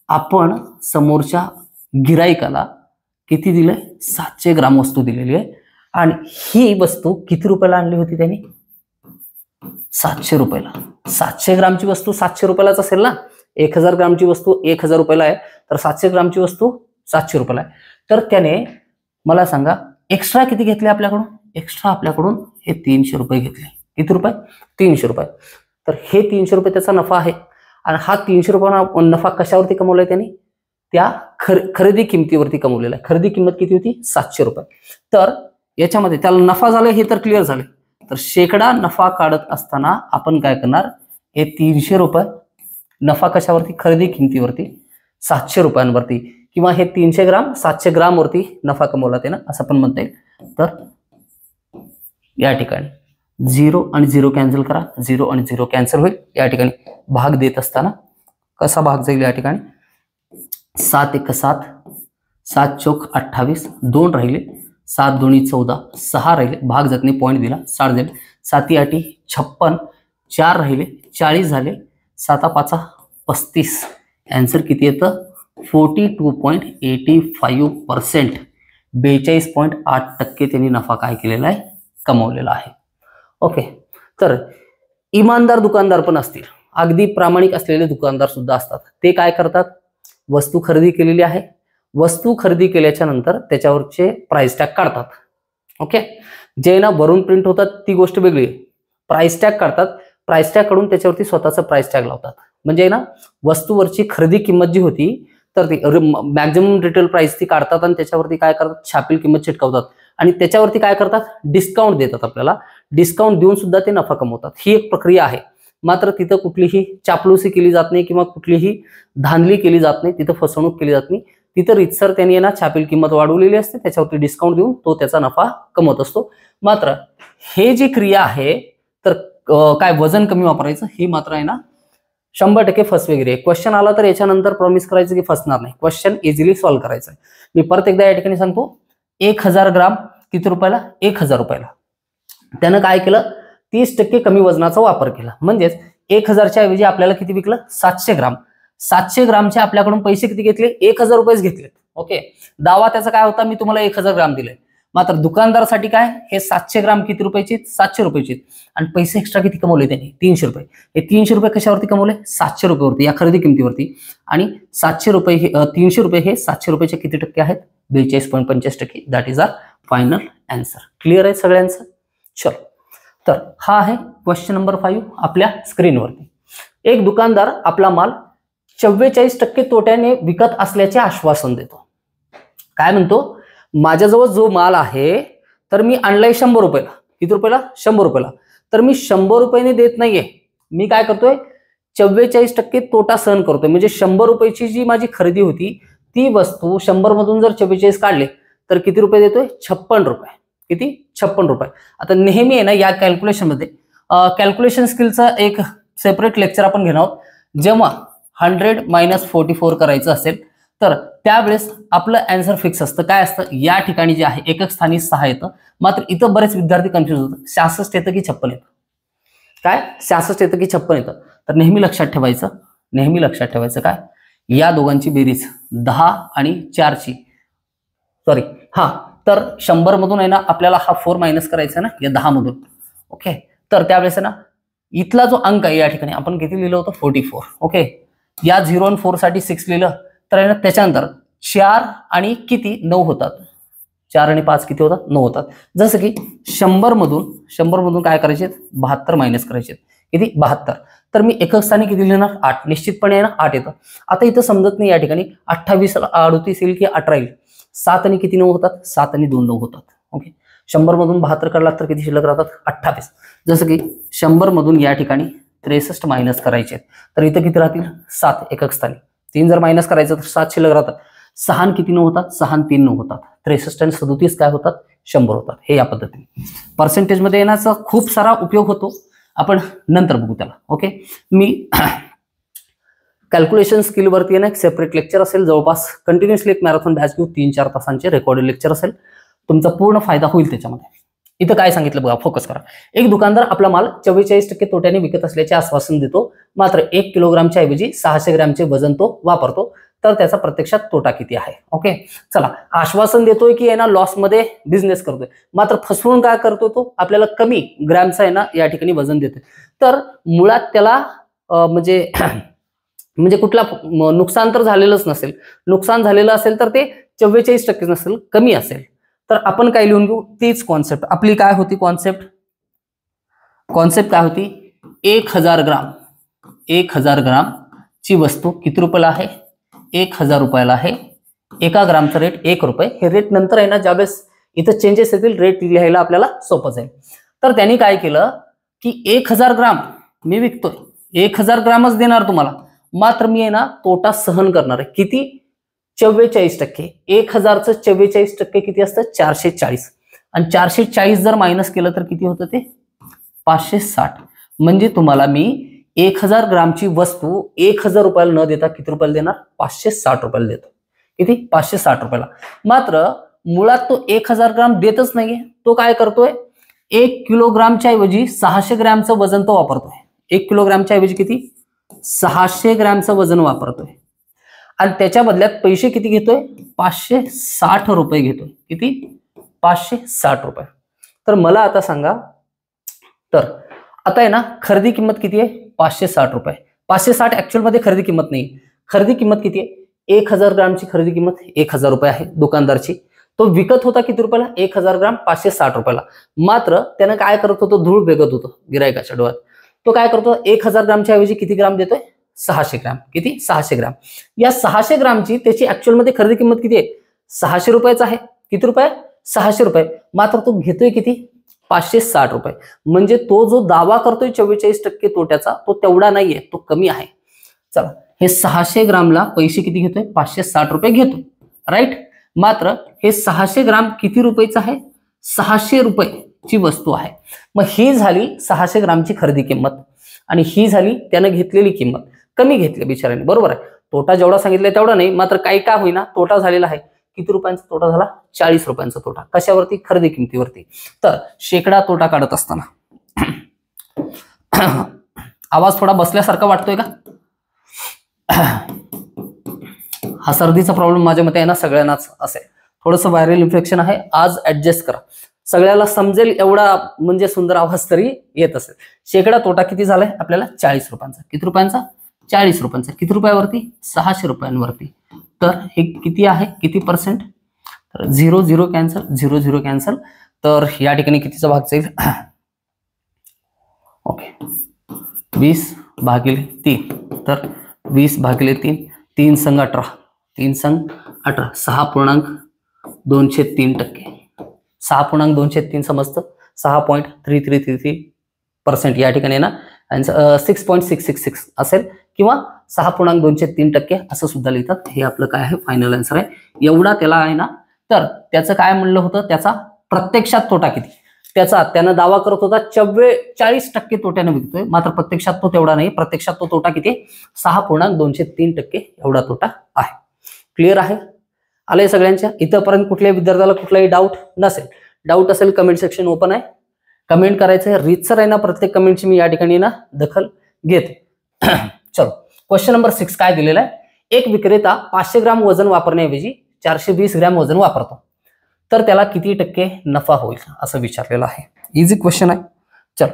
आपण समोरच्या गिराईकाला किती दिलंय 700 ग्राम वस्तू दिलेली आहे आणि ही वस्तू किती रुपयाला आणली होती त्यांनी 700 रुपयाला. 700 ग्रामची वस्तू 700 रुपयालाच असेल ना. 1000 ग्रामची वस्तू 1000 रुपयाला आहे तर 700 ग्रामची वस्तू 700 रुपयाला आहे. तर त्याने मला सांगा एक्स्ट्रा किती घेतले आपल्याकडून. एक्स्ट्रा आपल्याकडून हे 300 रुपये घेतले. किती रुपये 300 रुपये. तर हे 300 रुपये त्याचा नफा आहे आणि हा 300 रुपये नफा कशावरती कमवलाय त्यांनी त्या खरेदी किमतीवरती कमवलेला आहे. खरेदी किंमत किती होती 700 रुपये. तर याच्यामध्ये त्याला नफा झाला हे तर क्लिअर झाले. तर शेकडा नफा काढत असताना आपण काय करणार हे 300 रुपये नफा कशावरती खरेदी किमतीवरती 700 रुपयांवरती किंवा हे 300 ग्राम 700 ग्राम वरती नफा कमवला त्यानं असं पण म्हणता येईल. तर या ठिकाणी 0 आणि 0 कॅन्सल करा. 0 आणि 0 कॅन्सल होईल. या ठिकाणी भाग देत असताना कसा भाग जाईल या ठिकाणी 7 × 7 7 × 28 2 राहिले 7 × 2 = 14 6 राहिले भाग जात नाही पॉईंट दिला 7 दिले 7 × 8 = 56 4 राहिले, 40 झाले, 7 5 35. आन्सर किती येतं? 42.85%. 42.8% त्यांनी नफा काय केलेला आहे? कमवलेला आहे. ओके, तर इमानदार दुकानदार पण असतील, अगदी प्रामाणिक असलेले दुकानदार सुद्धा असतात. ते काय करतात? वस्तू खरेदी केलेली आहे, वस्तू खरेदी केल्याच्या नंतर त्याच्यावरचे प्राइस टॅग काढतात. ओके, जे ना वरून प्रिंट होतात ती गोष्ट वेगळी, प्राइस टॅग काढतात, प्राइस टॅग काढून त्याच्यावरती स्वतःचा प्राइस टॅग लावतात. म्हणजे ना वस्तूवरची खरेदी किंमत जी होती तर ती मॅक्झिमम रिटेल प्राइस ती काढतात आणि त्याच्यावरती काय करतात? छापील किंमत चिटकवतात आणि त्याच्यावरती काय करतात? डिस्काउंट देतात आपल्याला. डिस्काउंट देऊन सुद्धा ते नफा कमवतात. ही एक प्रक्रिया आहे. मात्र तिथं कुठलीही चापलुसी केली जात नाही किंवा कुठलीही धांदली केली जात नाही, तिथं फसवणूक केली जात नाही. तिथं रितसर त्यांनी ना छापील किंमत वाढवलेली असते, त्याच्यावरती डिस्काउंट देऊन तो त्याचा नफा कमवत असतो. मात्र हे जी क्रिया आहे तर काय वजन कमी वापरायचं, ही मात्र आहे ना 100% फसवेगिरी आहे. क्वेश्चन आला तर याच्यानंतर प्रॉमिस करायचं की फसणार नाही, क्वेश्चन इझिली सॉल्व्ह करायचं आहे. मी परत एकदा या ठिकाणी सांगतो, 1000 ग्राम किती रुपयाला? 1000 रुपयाला. त्यानं काय केलं? 30% कमी वजनाचा वापर केला. म्हणजेच 1000च्या ऐवजी आपल्याला किती विकलं? 700 ग्राम. 700 ग्रामचे आपल्याकडून पैसे किती घेतले? 1000 रुपयेच घेतले. ओके, दावा त्याचा काय होता? मी तुम्हाला 1000 ग्राम दिले. मात्र दुकानदारासाठी काय? हे 700 ग्राम किती रुपयाचे? 700 रुपयाचे. आणि पैसे एक्स्ट्रा किती कमवले त्यांनी? 300 रुपये. हे 300 रुपये कशावरती कमवले? 700 रुपयावरती, या खरेदी किमतीवरती. आणि 700 रुपये हे 300 रुपये हे 700 रुपयाचे किती टक्के आहेत? 42.85%. That is our final answer. Clear आहे सगळ्यांचं? चलो, तर हा आहे क्वेश्चन नंबर 5 आपल्या स्क्रीनवरती. एक दुकानदार आपला माल 44% तोट्याने विकत असल्याचे आश्वासन देतो. काय म्हणतो? माझ्याजवळ जो माल आहे तर मी आणलाय 100 रुपयाला. किती रुपयाला? 100 रुपयाला. तर मी 100 रुपयाने देत नाहीये, मी काय करतोय? 44% तोटा सहन करतोय. म्हणजे 100 रुपयाची जी माझी खरेदी होती ती वस्तू 100 मधून जर 44 काढले तर किती रुपये देतोय? 56 रुपये. किती? 56 रुपये. आता नेहमी आहे ना या कॅल्क्युलेशन मध्ये कॅल्क्युलेशन स्किलचा एक सेपरेट लेक्चर आपण घेणार आहोत. जेव्हा 100 - 44 करायचं असेल तर त्यावेळेस आपलं आन्सर फिक्स असतं. काय असतं? या ठिकाणी जे आहे एकक स्थानी 6 येतं. मात्र इथं बरेच विद्यार्थी कन्फ्युज होतात, 66 येतं की 56 येतं? काय 66 येतं की 56 येतं? तर नेहमी लक्षात ठेवायचं, नेहमी लक्षात ठेवायचं काय? या दोघांची बेरीज 10 आणि 4ची सॉरी तर 100 मधून आहे ना आपल्याला हा 4 मायनस करायचा ना या 10 मधून. ओके, तर त्यावेळेस आहे ना इथला जो अंक आहे या ठिकाणी आपण किती लिहिलं होतं? 44. ओके, या 0 आणि 4 साठी 6 लिहिलं तर आहे ना त्याच्यानंतर 4 आणि किती? 9 होतात. 4 आणि 5 किती होतात? 9 होतात. जसं की 100 मधून काय करायचे? 72 मायनस करायचे. किती? 72. तर मी एकक स्थानी किती लिहिणार? 8. निश्चितपणे आहे ना 8 येतं. आता इथं समजत नाही या ठिकाणी 28 ला 38 येईल की 18 येईल? 7 आणि किती 9 होतात? 7 आणि 2 9 होतात. ओके, 100 मधून 72 काढला तर किती शिल्लक राहतात? 28. जसं की 100 मधून या ठिकाणी 63 मायनस करायचे तर इथं किती राहतील? 7 एकक स्थानी. 3 जर मायनस करायचं तर 7 शिल्लक राहतात. 6 आणि किती 9 होतात? 6 आणि 3 9 होतात. 63 आणि 37 काय होतात? 100 होतात. हे या पद्धतीने पर्सेंटेज मध्ये येण्याचा खूप सारा उपयोग होतो, आपण नंतर बघू त्याला. ओके, मी कॅल्क्युलेशन स्किल वरती आहे ना एक सेपरेट लेक्चर असेल, जवळपास कंटिन्युअसली एक मॅरेथॉन बॅच घेऊ, 3-4 तासांचे रेकॉर्डेड लेक्चर असेल, तुमचा पूर्ण फायदा होईल त्याच्यामध्ये. इथं काय सांगितलं बघा, फोकस करा. एक दुकानदार आपला माल 44% तोट्याने विकत असल्याचे आश्वासन देतो. मात्र 1 किलोग्रामच्या ऐवजी 600 ग्रॅमचे वजन तो वापरतो. तर त्याचा प्रत्यक्षात तोटा किती आहे? ओके, चला, आश्वासन देतोय की आहे ना लॉस मध्ये बिझनेस करतोय, मात्र फसवून काय करतो तो? आपल्याला कमी ग्रॅमचा आहे ना या ठिकाणी वजन देतोय. तर मुळात त्याला म्हणजे कुठला नुकसान तर झालेलंच नसेल. नुकसान झालेलं असेल तर ते 44% नसेल, कमी असेल. तर आपण काय लिहून घेऊ? तीच कॉन्सेप्ट आपली काय होती? कॉन्सेप्ट काय होती? 1000 ग्राम ची वस्तू किती रुपयाला आहे? 1000 रुपयाला आहे. एका ग्रामचा रेट 1 रुपये. हे रेट नंतर आहे ना ज्यावेळेस इथं चेंजेस येतील रेट लिहायला आपल्याला सोपं जाईल. तर त्यांनी काय केलं की 1000 ग्राम मी विकतोय, 1000 ग्रामच देणार तुम्हाला, मात्र मी आहे ना तोटा सहन करणार आहे. किती? 44%. 1000चं 44% किती असतं? 440. आणि 440 जर मायनस केलं तर किती होतं ते? 560. म्हणजे तुम्हाला मी 1000 ग्रामची वस्तू 1000 रुपयाला न देता किती रुपयाला देणार? 560 रुपयाला देतो. किती? 560 रुपयाला. मात्र मुळात तो 1000 ग्राम देतच नाहीये. तो काय करतोय? 1 किलोग्रामच्या ऐवजी 600 ग्रॅमचं वजन तो वापरतोय. 1 किलोग्रामच्या ऐवजी किती 600 ग्रॅमचं वजन वापरतोय आणि त्याच्या बदल्यात पैसे किती घेतोय 560 रुपये घेतोय. किती 560 रुपये. तर मला आता सांगा, तर आता आहे ना खरेदी किंमत किती आहे 560 रुपये. 560 ऍक्च्युअल मध्ये खरेदी किंमत नाही, खरेदी किंमत किती आहे 1000 ग्रामची खरेदी किंमत 1000 रुपये आहे दुकानदारची. तो विकत होता किती रुपयाला 1000 ग्राम 560 रुपयाला. मात्र त्यानं काय करत होतो धूळ बेगत होतो गिरायकाच्या डोळ्यात. तो काय करतो 1000 ग्रामच्या ऐवजी किती ग्राम देतोय 600 ग्राम. किती 600 ग्राम. या 600 ग्रामची त्याची ऍक्च्युअल मध्ये खरेदी किंमत किती आहे 600 रुपयाच आहे. किती रुपये 600 रुपये. मात्र तो घेतोय किती 560 रुपये. म्हणजे तो जो दावा करतोय 44% तोट्याचा तो तेवढा नाहीये, तो कमी आहे. चला हे 600 ग्रामला पैसे किती घेतोय 560 रुपये घेतो, राईट. मात्र हे 600 ग्राम किती रुपयाचं आहे 600 रुपयाची वस्तू आहे. मग ही झाली 600 ग्रामची खरेदी किंमत आणि ही झाली त्यानं घेतलेली किंमत. कमी घेतली बिचाऱ्याने, बरोबर आहे. तोटा जेवढा सांगितलं तेवढा नाही, मात्र काही का होईना तोटा झालेला आहे. किती रुपयांचा तोटा झाला 40 रुपयांचा तोटा. कशावरती खरेदी किमतीवरती. तर शेकडा तोटा काढत असताना आवाज थोडा बसल्यासारखा वाटतोय का. हा सर्दीचा प्रॉब्लेम माझ्या मते आहे ना सगळ्यांनाच असेल. थोडंसं व्हायरल इन्फेक्शन आहे, आज ऍडजस्ट करा. सगळ्याला समजेल एवढा म्हणजे सुंदर आवाज तरी येत असेल. शेकडा तोटा किती झालाय आपल्याला 40 रुपयांचा. किती रुपयांचा 40 रुपयांचा. किती रुपयावरती 600 रुपयांवरती. तर हे किती आहे किती पर्सेंट. तर 0 0 कॅन्सल 0 0 कॅन्सल. तर या ठिकाणी कितीचा भाग जाईल ओके 20/3. तर 20/3 3 संग 18 3 संग 18 6.203%. 6.203 समजतं 6.3333% या ठिकाणी ना 6.666 असेल किंवा 6.203% असं सुद्धा लिहितात. हे आपलं काय आहे फायनल आन्सर आहे. एवढा त्याला आहे ना. तर त्याचं काय म्हणलं होतं त्याचा प्रत्यक्षात तोटा किती. त्यानं दावा करत होता 44% तोट्याने विकतोय, मात्र प्रत्यक्षात तो तेवढा नाही. प्रत्यक्षात तो तोटा किती 6.203% एवढा तोटा आहे. क्लिअर आहे आलंय सगळ्यांच्या. इथंपर्यंत कुठल्याही विद्यार्थ्याला कुठलाही डाऊट नसेल, डाऊट असेल कमेंट सेक्शन ओपन आहे, कमेंट करायचं. रीतसर आहे ना प्रत्येक कमेंटची मी या ठिकाणी ना दखल घेते. चलो क्वेश्चन नंबर 6 काय दिलेला आहे. एक विक्रेता 500 ग्राम वजन वापरण्याऐवजी 420 ग्रॅम वजन वापरतो, तर त्याला किती टक्के नफा होईल असं विचारलेलं आहे. इझी क्वेश्चन आहे. चलो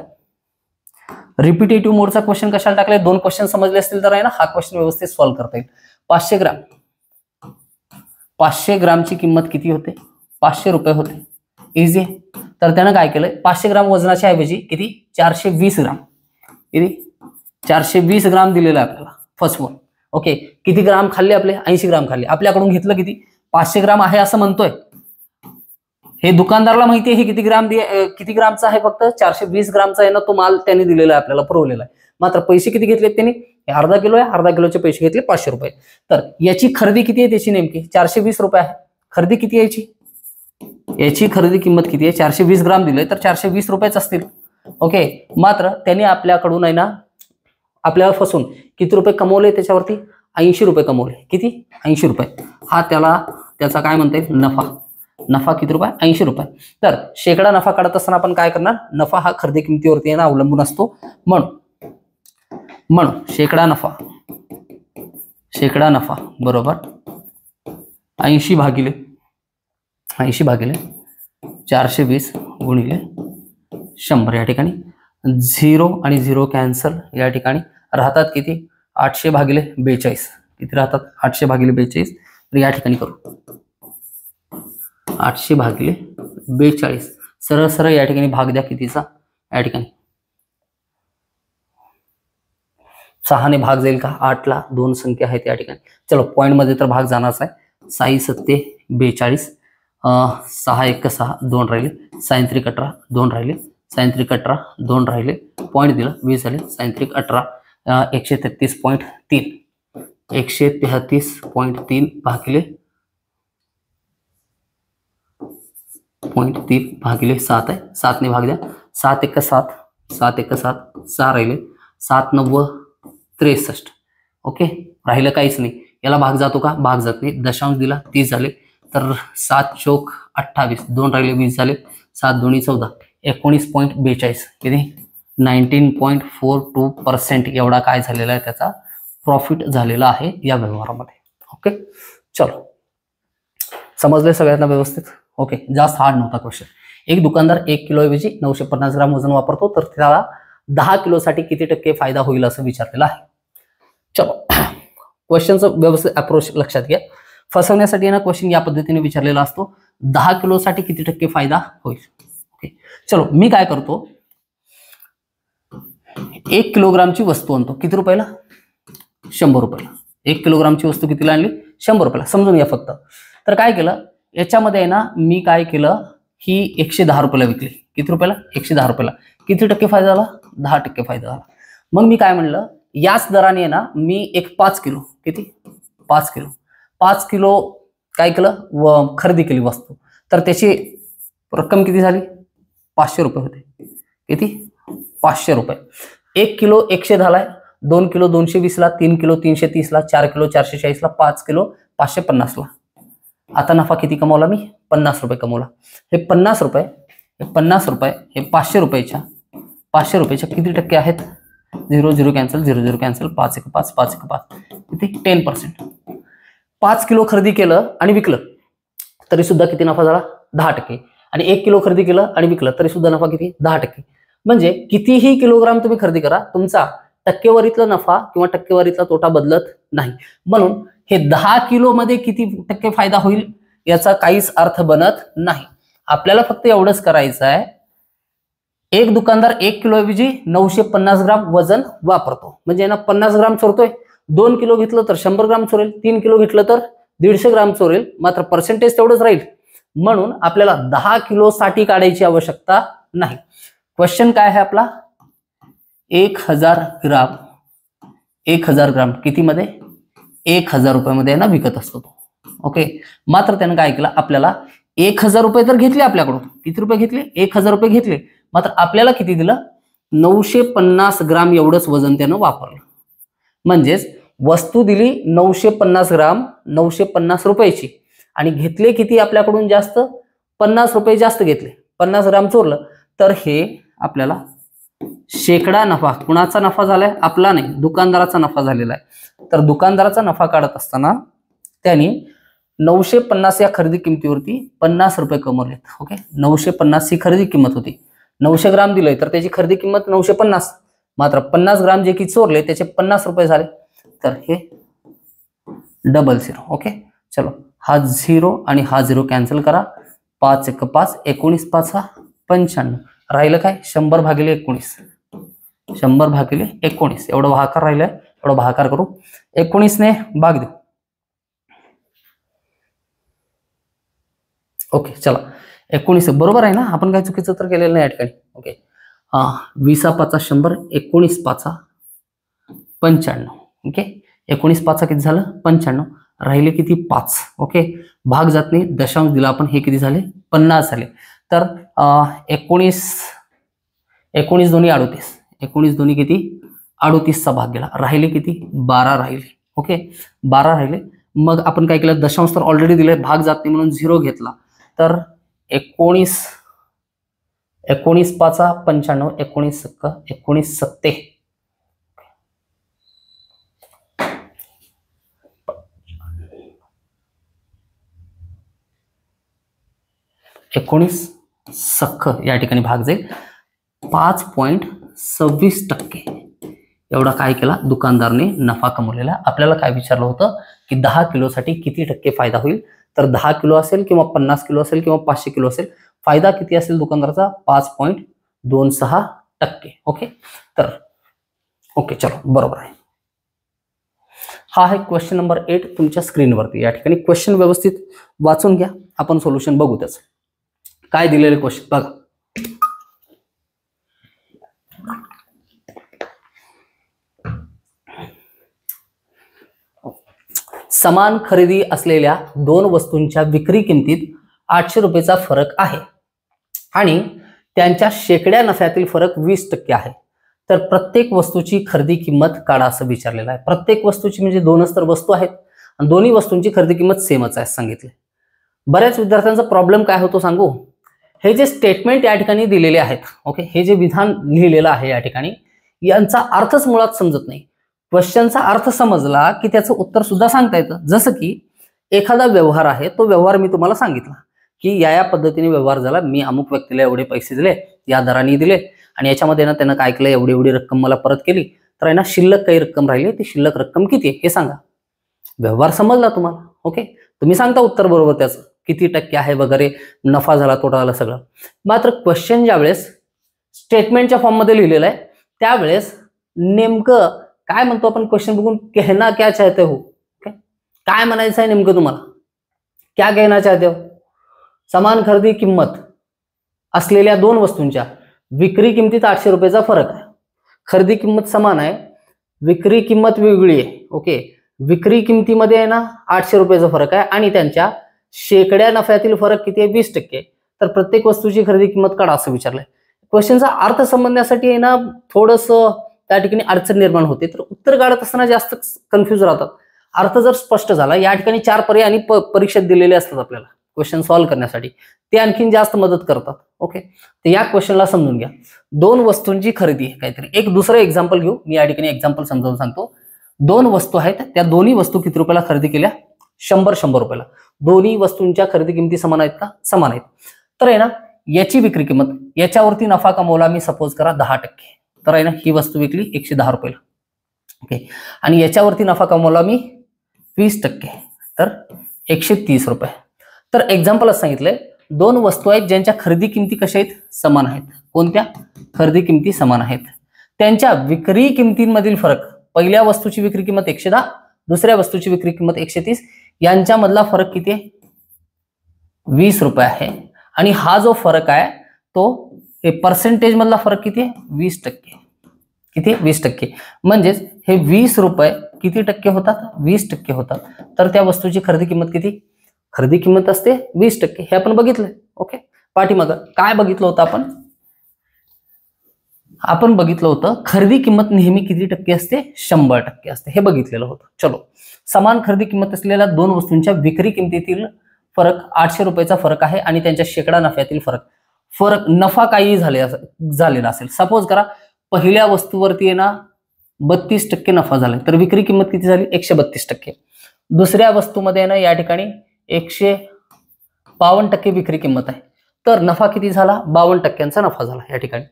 रिपिटेटिव्ह मोडचा क्वेश्चन कशाला टाकलाय. 2 क्वेश्चन समजले असतील तर आहे ना हा क्वेश्चन व्यवस्थित सॉल्व्ह करता येईल. 500 ग्रामची किंमत किती होते 500 रुपये होते. इझी आहे. तर त्यानं काय केलंय 500 ग्राम वजनाच्या ऐवजी किती 420 ग्राम. किती 420 ग्राम दिलेलं आहे आपल्याला फर्स्ट वन. ओके किती ग्राम खाल्ले आपले 80 ग्राम खाल्ले. आपल्याकडून घेतलं किती 500 ग्राम आहे असं म्हणतोय. हे दुकानदाराला माहिती आहे हे किती ग्रामचा आहे. फक्त 420 ग्रामचा आहे ना तो माल त्यांनी दिलेला आहे आपल्याला पुरवलेला आहे. मात्र पैसे किती घेतलेत त्यांनी अर्धा किलो आहे, अर्धा किलोचे पैसे घेतले 500 रुपये. तर याची खरेदी किती आहे त्याची नेमकी 420 रुपये आहे. खरेदी किती आहे याची खरेदी किंमत किती आहे 420 ग्राम दिले तर 420 रुपयेच असतील. ओके मात्र त्यांनी आपल्याकडून आहे ना आपल्याला फसून किती रुपये कमवले त्याच्यावरती 80 रुपये कमवले. किती 80 रुपये. हा त्याचा काय म्हणता येईल नफा. नफा किती रुपये 80 रुपये. तर शेकडा नफा काढत असताना आपण काय करणार नफा हा खरेदी किमतीवरती आहे ना अवलंबून असतो. म्हणून शेकडा नफा बरोबर 80 भागिले 420 गुणिले 100. या ठिकाणी 0 आणि 0 कॅन्सल. या ठिकाणी राहतात किती 800/42. किती राहतात 800/42. तर या ठिकाणी करू 800/42. सरळ सरळ या ठिकाणी भाग द्या कितीचा या ठिकाणी 6 ने भाग जाईल का 8 ला 2 संख्या आहेत या ठिकाणी. चलो पॉइंट मध्ये तर भाग जाणारच आहे. 6 7 42 6 1 6 2 राहिले 6 3 18 2 राहिले 6 3 18 2 राहिले पॉइंट दिला 20 झाले 6 3 18 133.3 133.3 भागिले 0.3/7 आहे. 7 ने भाग द्या 7 1 7 7 1 7 6 राहिले 7 9 63. ओके राहिलं काहीच नाही. याला भाग जातो का भाग जात नाही. दशांश दिला 30 झाले तर 7 चौक 28 2 राहिले 20 झाले 7 2 14 19.42 किती 19.42% एवढा काय झालेला आहे, त्याचा प्रॉफिट झालेला आहे या व्यवहारामध्ये. ओके, चलो समजले सगळ्यांना व्यवस्थित? ओके, जास्त हार्ड नव्हता क्वेश्चन. एक दुकानदार 1 किलो ऐवजी 950 ग्राम वजन वापरतो, तर त्याला 10 किलोसाठी किती टक्के फायदा होईल असं विचारलेलं आहे. चलो क्वेश्चनचं व्यवस्थित अप्रोच लक्षात घ्या. फसवण्यासाठी ना क्वेश्चन या पद्धतीने विचारलेला असतो, 10 किलोसाठी किती टक्के फायदा होईल. ओके, चलो मी काय करतो, 1 किलोग्रामची वस्तू आणतो. किती रुपयाला? 100 रुपयाला. 1 किलोग्रामची वस्तू कितीला आणली? 100 रुपयाला. समजून घ्या फक्त. तर काय केलं याच्यामध्ये आहे ना, मी काय केलं, ही 110 रुपयाला विकली. किती रुपयाला? 110 रुपयाला. किती टक्के फायदा झाला? 10% फायदा झाला. मग मी काय म्हणलं, याच दराने आहे ना मी एक 5 किलो, किती? 5 किलो काय केलं, खरेदी केली वस्तू. तर त्याची रक्कम किती झाली? 500 रुपये होते. किती? 500 रुपये. 1 किलो 100 झालाय, 2 किलो 220 ला, 3 किलो 330 ला, 4 किलो 440 ला, 5 किलो 550 ला. आता नफा किती कमवला मी? 50 रुपये कमवला. हे 50 रुपये, हे 50 रुपये, हे 500 रुपयाच्या किती टक्के आहेत? 0 0 कॅन्सल, 0 0 कॅन्सल, 5 1 5, 5 1 5, किती? 10%. 5 किलो खरेदी केलं आणि विकलं तरी सुद्धा किती नफा झाला? 10%. आणि 1 किलो खरेदी केलं आणि विकलं तरी सुद्धा नफा किती? 10%. म्हणजे कितीही किलोग्राम तुम्ही खरेदी करा, तुमचा टक्केवारीतला नफा किंवा टक्केवारीतला तोटा बदलत नाही. म्हणून हे 10 किलो मध्ये किती टक्के फायदा होईल याचा काहीच अर्थ बनत नाही. आपल्याला फक्त एवढंच करायचं आहे, एक दुकानदार 1 किलो ऐवजी 950 ग्राम वजन वापरतो, म्हणजे ना 50 ग्राम चोरतोय. 2 किलो घेतलं तर 100 ग्राम चोरेल, 3 किलो घेतलं तर 150 ग्राम चोरेल, मात्र पर्सेंटेज तेवढंच राहील. म्हणून आपल्याला 10 किलो साठी काढायची आवश्यकता नाही. क्वेश्चन काय आहे आपला? 1000 ग्राम किती मध्ये? 1000 रुपयामध्ये ना विकत असतो तो. ओके, मात्र त्यानं काय केलं, आपल्याला 1000 रुपये तर घेतले आपल्याकडून. किती रुपये घेतले? 1000 रुपये घेतले. मात्र आपल्याला किती दिलं? 950 ग्राम एवढंच वजन त्यानं वापरलं. म्हणजेच वस्तू दिली 950 ग्राम 950 रुपयाची, आणि घेतले किती आपल्याकडून? जास्त, 50 रुपये जास्त घेतले, 50 ग्राम चोरलं. तर हे आपल्याला शेकडा नफा, कुणाचा नफा झालाय? आपला नाही, दुकानदाराचा नफा झालेला आहे. तर दुकानदाराचा नफा काढत असताना त्यांनी 950 या खरेदी किमतीवरती 50 रुपये कमवलेत. ओके, 950 ही खरेदी किंमत होती. 900 ग्राम दिलंय तर त्याची खरेदी किंमत 950, मात्र 50 ग्राम जे की चोरले त्याचे 50 रुपये झाले. तर हे डबल 0. ओके, चलो हा 0 आणि हा 0 कॅन्सल करा. 5 1 5, 19 5 95. राहिलं काय? 100 भागिले 19. 100 भागिले 19 एवढं भागाकार राहिलंय, एवढं भागाकार करू. 19 ने भाग देऊ. ओके, चला 19 बरोबर आहे ना, आपण काही चुकीचं तर केलेलं नाही या ठिकाणी. ओके, 20 5 100, 19 5 95. ओके, 19 5 किती झालं? 95. राहिले किती? 5. ओके, भाग जात नाही, दशांश दिला आपण, हे किती झाले? 50 झाले. तर 19 दोन्ही 38, 19 दोन्ही किती? 38चा भाग गेला. राहिले किती? 12 राहिले. ओके, 12 राहिले. मग आपण काय केलं? दशांश तर ऑलरेडी दिले, भाग जात नाही म्हणून 0 घेतला. तर 19 5 95, 19 19 7. 19 सख्ख या ठिकाणी भाग जाईल. 5.26% एवढा काय केला? दुकानदारने नफा कमवलेला. आपल्याला काय विचारलं होतं की 10 किलोसाठी किती टक्के फायदा होईल? तर 10 किलो असेल किंवा 50 किलो असेल किंवा 500 किलो असेल, फायदा किती असेल दुकानदाराचा? 5.26%. ओके, तर ओके, चलो बरोबर आहे. हा आहे क्वेश्चन नंबर 8 तुमच्या स्क्रीनवरती. या ठिकाणी क्वेश्चन व्यवस्थित वाचून घ्या, आपण सोल्युशन बघू त्याचं. काय दिलेले क्वेश्चन बघा. समान खरेदी असलेल्या 2 वस्तूंच्या विक्री किमतीत 800 रुपयाचा फरक आहे आणि त्यांच्या शेकड्या नफ्यातील फरक 20% आहे. तर प्रत्येक वस्तूची खरेदी किंमत काढा असं विचारलेलं आहे. प्रत्येक वस्तूची म्हणजे 2च तर वस्तू आहेत आणि दोन्ही वस्तूंची खरेदी किंमत सेमच आहे सांगितले. बऱ्याच विद्यार्थ्यांचा प्रॉब्लेम काय होतो सांगू? हे जे स्टेटमेंट या ठिकाणी दिलेले आहेत, ओके, हे जे विधान लिहिलेलं आहे या ठिकाणी, यांचा अर्थच मुळात समजत नाही. क्वेश्चनचा अर्थ समजला की त्याचं उत्तर सुद्धा सांगता येतं. जसं की एखादा व्यवहार आहे, तो व्यवहार मी तुम्हाला सांगितला की या पद्धतीने व्यवहार झाला, मी अमुक व्यक्तीला एवढे पैसे दिले, या दराने दिले, आणि याच्यामध्ये ना त्यानं काय केलं, एवढी एवढी रक्कम मला परत केली, तर आहे ना शिल्लक काही रक्कम राहिली, ती शिल्लक रक्कम किती आहे हे सांगा. व्यवहार समजला तुम्हाला, ओके, तुम्ही सांगता उत्तर बरोबर त्याचं किती टक्के आहे वगैरे, नफा झाला तोटा झाला सगळं. मात्र क्वेश्चन ज्यावेळेस स्टेटमेंटच्या फॉर्म मध्ये लिहिलेलं आहे त्यावेळेस नेमकं काय म्हणतो आपण, क्वेश्चन बघून कहना क्या चाहते हो, ओके, काय म्हणायचं आहे नेमकं तुम्हाला, क्या कहना चाहते हो. समान खरेदी किंमत असलेल्या दोन वस्तूंच्या विक्री किमतीत 800 रुपयाचा फरक आहे. खरेदी किंमत समान आहे, विक्री किंमत वेगळी आहे, ओके, विक्री किमतीमध्ये आहे ना 800 रुपयाचा फरक आहे आणि त्यांच्या शेकड्या नफ्यातील फरक किती आहे, 20%. तर प्रत्येक वस्तूची खरेदी किंमत काढा असं विचारलंय. क्वेश्चनचा अर्थ समजण्यासाठी आहे ना थोडंसं त्या ठिकाणी अडचण निर्माण होते, तर उत्तर काढत असताना जास्त कन्फ्युज राहतात. अर्थ जर स्पष्ट झाला, या ठिकाणी 4 पर्याय आणि परीक्षेत दिलेले असतात आपल्याला क्वेश्चन सॉल्व्ह करण्यासाठी, ते आणखीन जास्त मदत करतात, ओके. तर या क्वेश्चनला समजून घ्या. दोन वस्तूंची खरेदी काहीतरी, एक दुसरं एक्झाम्पल घेऊ, मी या ठिकाणी एक्झाम्पल समजावून सांगतो. दोन वस्तू आहेत, त्या दोन्ही वस्तू किती रुपयाला खरेदी केल्या, 100 रुपयाला. दोन्ही वस्तूंच्या खरेदी किमती समान आहेत का, समान आहेत. तर आहे ना याची विक्री किंमत, याच्यावरती नफा कमवला मी सपोज करा 10%, तर आहे ना ही वस्तू विकली 110 रुपयाला, ओके, आणि याच्यावरती नफा कमवला मी 20%, तर 130 रुपये. तर एक्झाम्पल असं सांगितलंय, दोन वस्तू आहेत ज्यांच्या खरेदी किमती कशा आहेत, समान आहेत. कोणत्या, खरेदी किमती समान आहेत. त्यांच्या विक्री किमतींमधील फरक, पहिल्या वस्तूची विक्री किंमत 110, दुसऱ्या वस्तूची विक्री किंमत 130, यांच्यामधला फरक किती आहे, 20 रुपये आहे. आणि हा जो फरक आहे तो हे पर्सेंटेज मधला फरक किती आहे, 20%. किती, 20%. म्हणजेच हे 20 रुपये किती टक्के होतात, 20% होतात. तर त्या वस्तूची खरेदी किंमत किती, खरेदी किंमत असते 20%. हे आपण बघितलंय, ओके. पाठीमागं काय बघितलं होतं आपण बघितलं होतं खरेदी किंमत नेहमी किती टक्के असते, 100% असते, हे बघितलेलं होतं. चलो, समान खरेदी किंमत असलेल्या दोन वस्तूंच्या विक्री किमतीतील फरक 800 रुपयाचा फरक आहे आणि त्यांच्या शेकडा नफ्यातील फरक नफा काही झालेला असेल. सपोज करा पहिल्या वस्तूवरती आहे ना 32% नफा झाला, तर विक्री किंमत किती झाली, 132%. दुसऱ्या वस्तूमध्ये आहे ना या ठिकाणी 152% विक्री किंमत आहे, तर नफा किती झाला, 52% नफा झाला या ठिकाणी.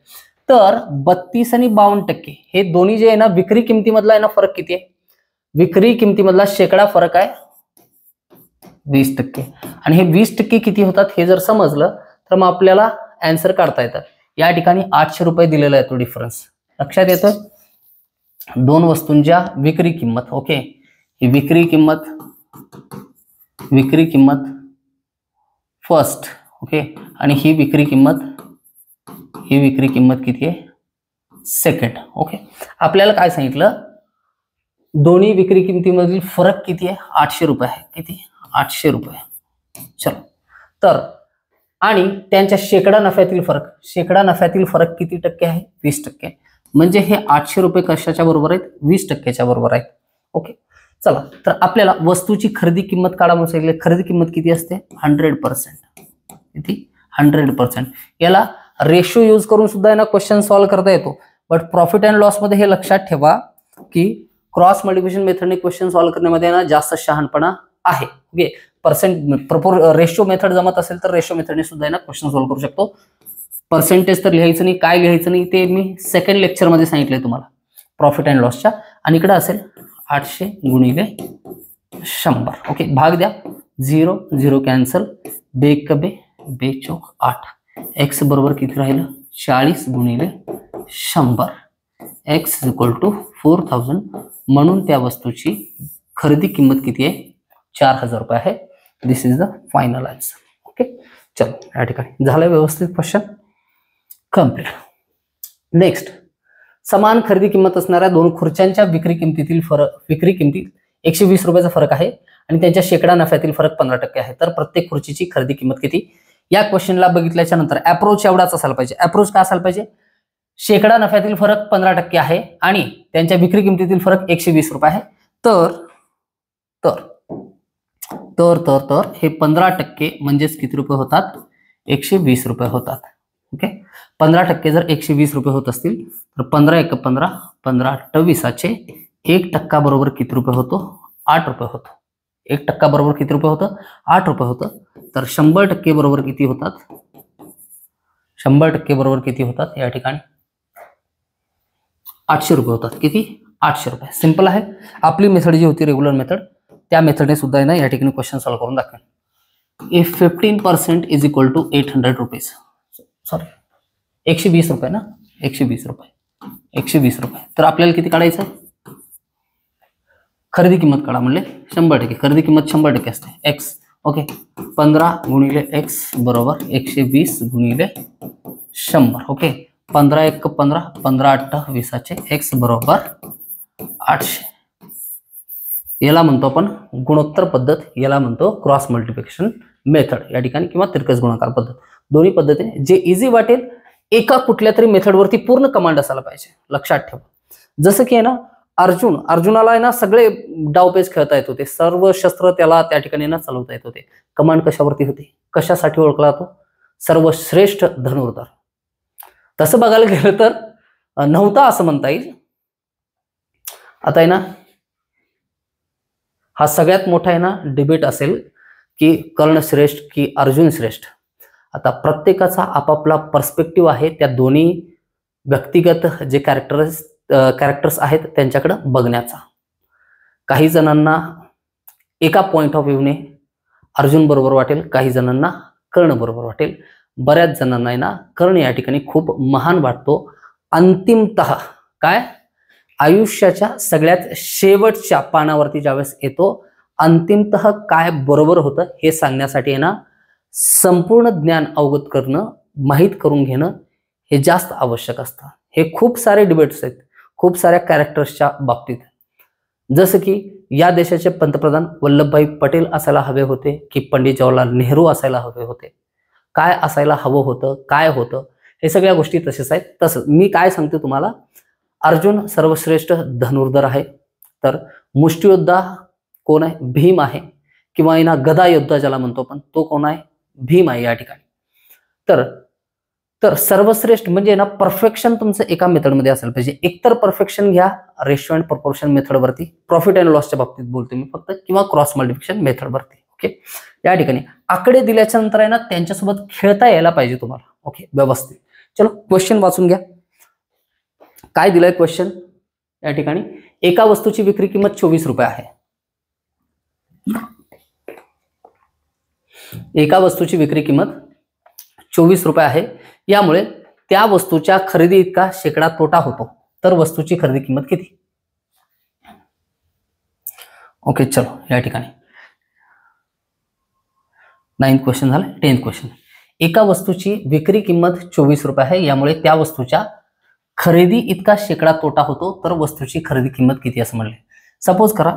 तर 32 आणि 52% हे दोन्ही जे आहे ना विक्री किमतीमधला आहे ना फरक किती आहे, विक्री किमतीमधला शेकडा फरक आहे 20%. आणि हे 20% किती होतात हे जर समजलं तर मग आपल्याला आन्सर काढता येतं. या ठिकाणी 800 रुपये दिलेला आहे तो डिफरन्स, लक्षात येतोय. दोन वस्तूंच्या विक्री किंमत, ओके, ही विक्री किंमत फर्स्ट, ओके, आणि ही विक्री किंमत किती आहे, सेकंड, ओके. आपल्याला काय सांगितलं, दोन्ही विक्री किमतीमधील फरक किती आहे, 800 रुपये आहे. किती, 800 रुपये. चलो, तर आणि त्यांच्या शेकडा नफ्यातील फरक किती टक्के आहे, 20%. म्हणजे हे 800 रुपये कशाच्या बरोबर आहेत, 20%च्या बरोबर आहेत, ओके. चला, तर आपल्याला वस्तूची खरेदी किंमत काढा म्हणून सांगितले. खरेदी किंमत किती असते, 100%. किती, 100%. याला रेशो यूज करून सुद्धा यांना क्वेश्चन सॉल्व्ह करता येतो. बट प्रॉफिट अँड लॉस मध्ये हे लक्षात ठेवा की क्रॉस मल्टिप्लिकेशन मेथडने क्वेश्चन सॉल्व्ह करण्यामध्ये ना जास्त शहाणपणा आहे, ओके. रेशो मेथड जमत असेल तर रेशो मेथडने सुद्धा ना क्वेश्चन सॉल्व्ह करू शकतो. पर्सेंटेज तर लिहायचं नाही, काय लिहायचं नाही ते मी सेकंड लेक्चर मध्ये सांगितलंय तुम्हाला प्रॉफिट अँड लॉसच्या. आणि इकडे असेल 800 गुणिले 100, ओके. भाग द्या, 0 0 कॅन्सल, बे 8. एक्स बरोबर किती राहिलं, 40 गुणिले 100. X equal to 4000. म्हणून त्या वस्तूची खरेदी किंमत किती आहे, 4000 रुपये आहे. This is the final answer, okay. चलो, या ठिकाणी झालं व्यवस्थित क्वेश्चन कम्प्लीट. नेक्स्ट, समान खरेदी किंमत असणाऱ्या दोन खुर्च्यांच्या विक्री किमतीत 120 रुपयाचा फरक आहे आणि त्यांच्या शेकडा नफ्यातील फरक 15% आहे. तर प्रत्येक खुर्चीची खरेदी किंमत किती. या क्वेश्चनला बघितल्याच्या नंतर अप्रोच एवढाच असायला पाहिजे. अप्रोच काय असायला पाहिजे, शेकडा नफ्यातील फरक 15% आहे आणि त्यांच्या विक्री किमतीतील फरक 120 रुपये आहे. तर हे 15% म्हणजेच किती रुपये होतात, 120 रुपये होतात. ओके, 15% जर 120 रुपये होत असतील तर 15 × 15 15 × 20 1% बरोबर किती रुपये होतो? 8 रुपये होतो. 1% बरोबर किती रुपये होतं? 8 रुपये होतं. तर 100% बरोबर किती होतात? 100% बरोबर किती होतात या ठिकाणी? 800 रुपये होतात. किती? 800 रुपये. सिंपल आहे. आपली मेथड जी होती रेग्युलर मेथड, त्या मेथडने सुद्धा आहे ना या ठिकाणी क्वेश्चन सॉल्व्ह करून दाखवेल. If 15% is equal to 800 rupees, sorry 120 रुपये ना, 120 रुपये, 120 रुपये. तर आपल्याला किती काढायचं? खरेदी किंमत काढा म्हणले 100%. खरेदी किंमत 100% असते x. ओके, 15 × x बरोबर 120 × 100. ओके, 15 × 15 15 × 20 x बरोबर 800. याला म्हणतो आपण गुणोत्तर पद्धत, याला म्हणतो क्रॉस मल्टिप्लिकेशन मेथड या ठिकाणी, किंवा तिरकस गुणाकार पद्धत. दोन्ही पद्धतीने जे इझी वाटेल, एका कुठल्या तरी मेथडवरती पूर्ण कमांड असायला पाहिजे. लक्षात ठेवा. जसं की आहे ना अर्जुनाला आहे ना सगळे डावपेच खेळता येत होते, सर्व शस्त्र त्याला त्या ठिकाणी ना चालवता येत होते. कमांड कशावरती होती? कशासाठी ओळखला जातो? सर्वश्रेष्ठ धनुर्धर. तसं बघायला गेलं तर नव्हता असं म्हणता येईल. आता आहे ना हा सगळ्यात मोठा आहे ना डिबेट असेल की कर्ण श्रेष्ठ की अर्जुन श्रेष्ठ. आता प्रत्येकाचा आपापला पर्स्पेक्टिव्ह आहे त्या दोन्ही व्यक्तिगत जे कॅरेक्टर्स आहेत त्यांच्याकडे बघण्याचा. काही जणांना एका पॉइंट ऑफ व्ह्यूने अर्जुन बरोबर वाटेल, काही जणांना कर्ण बरोबर वाटेल. बऱ्याच जणांना आहे ना कर्ण या ठिकाणी खूप महान वाटतो. अंतिमतः काय, आयुष्याच्या सगळ्यात शेवटच्या पानावरती ज्यावेळेस येतो, अंतिमतः काय बरोबर होतं हे सांगण्यासाठी आहे ना संपूर्ण ज्ञान अवगत करणं, माहीत करून घेणं हे जास्त आवश्यक असतं. हे खूप सारे डिबेट्स आहेत खूप साऱ्या कॅरेक्टर्सच्या बाबतीत. जसं की या देशाचे पंतप्रधान वल्लभभाई पटेल असायला हवे होते की पंडित जवाहरलाल नेहरू असायला हवे होते? काय असायला हवं होतं, काय होतं, हे सगळ्या गोष्टी तसेच आहेत. तसंच मी काय सांगतो तुम्हाला, अर्जुन सर्वश्रेष्ठ धनुर्धर आहे. तर मुष्टियोद्धा कोण आहे? भीम आहे. किंवा ना गदा योद्धा ज्याला म्हणतो आपण, तो कोण आहे? भीम आहे या ठिकाणी. तर सर्वश्रेष्ठ म्हणजे ना परफेक्शन तुमचं एका मेथडमध्ये असायला पाहिजे. एकतर परफेक्शन घ्या रेशो अँड प्रपोर्शन मेथडवरती, प्रॉफिट अँड लॉसच्या बाबतीत बोलतो मी फक्त, किंवा क्रॉस मल्टिप्लिकेशन मेथडवरती. ओके, या ठिकाणी आकडे दिल्याच्या नंतर आहे ना त्यांच्यासोबत खेळता यायला पाहिजे तुम्हाला. ओके, व्यवस्थित. चलो क्वेश्चन वाचून घ्या. काय दिलंय क्वेश्चन या ठिकाणी? एका वस्तूची विक्री किंमत 24 रुपये आहे. एका वस्तूची विक्री किंमत 24 रुपये आहे. यामुळे त्या वस्तूच्या खरेदी इतका शेकडा तोटा होतो. तर वस्तूची खरेदी किंमत किती? ओके, चलो या ठिकाणी 9th क्वेश्चन झालं. 10th क्वेश्चन, एका वस्तूची विक्री किंमत 24 रुपये आहे. यामुळे त्या वस्तूच्या खरेदी इतका शेकडा तोटा होतो. तर वस्तूची खरेदी किंमत किती असं म्हणले. सपोज करा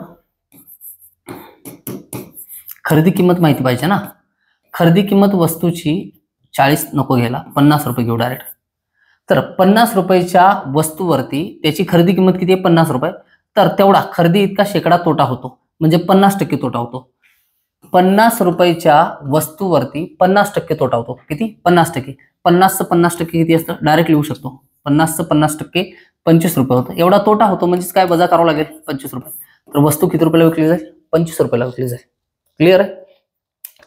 खरेदी किंमत माहिती पाहिजे ना. खरेदी किंमत वस्तूची 40 नको घ्यायला, 50 रुपये घेऊ डायरेक्ट. तर 50 रुपयाच्या वस्तूवरती त्याची खरेदी किंमत किती आहे? 50 रुपये. तर तेवढा खरेदी इतका शेकडा तोटा होतो, म्हणजे 50% तोटा होतो. 50 रुपयाच्या वस्तूवरती 50% तोटा होतो. किती? 50%. 50चं 50% किती असतं? डायरेक्ट लिहू शकतो. 50चं 50% 25 रुपये होतं. एवढा तोटा होतो, म्हणजेच काय वजा करावं लागेल? 25 रुपये. तर वस्तू किती रुपयाला विकली जाईल? 25 रुपयाला विकली जाईल. क्लिअर आहे?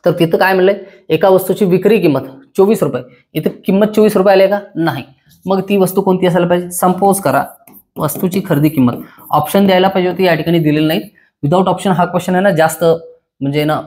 तर तिथं काय म्हणलंय? एका वस्तूची विक्री किंमत 24 रुपये. इथं किंमत 24 रुपये आली का? नाही. मग ती वस्तू कोणती असायला पाहिजे? सपोज करा वस्तूची खरेदी किंमत, ऑप्शन द्यायला पाहिजे होती, या ठिकाणी दिलेली नाही. विदाउट ऑप्शन हा क्वेश्चन आहे ना जास्त म्हणजे ना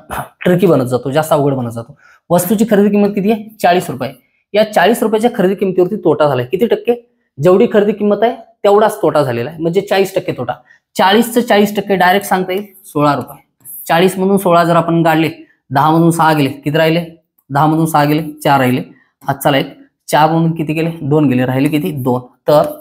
ट्रिकी बनत जातो, जास्त अवघड बनत जातो. वस्तूची खरेदी किंमत किती आहे? 40 रुपये. या 40 रुपयाच्या खरेदी किमतीवरती तोटा झालाय. किती टक्के? जेवढी खरेदी किंमत आहे तेवढाच तोटा झालेला आहे, म्हणजे 40% तोटा. 40चं 40% डायरेक्ट सांगता येईल 16 रुपये. 40 मधून 16 जर आपण काढले, 10 मधून 6 गेले, किती राहिले? 10 मधून 6 गेले, 4 राहिले. हातचाला 1. 4 मधून किती गेले? 2 गेले, राहिले किती? 2. तर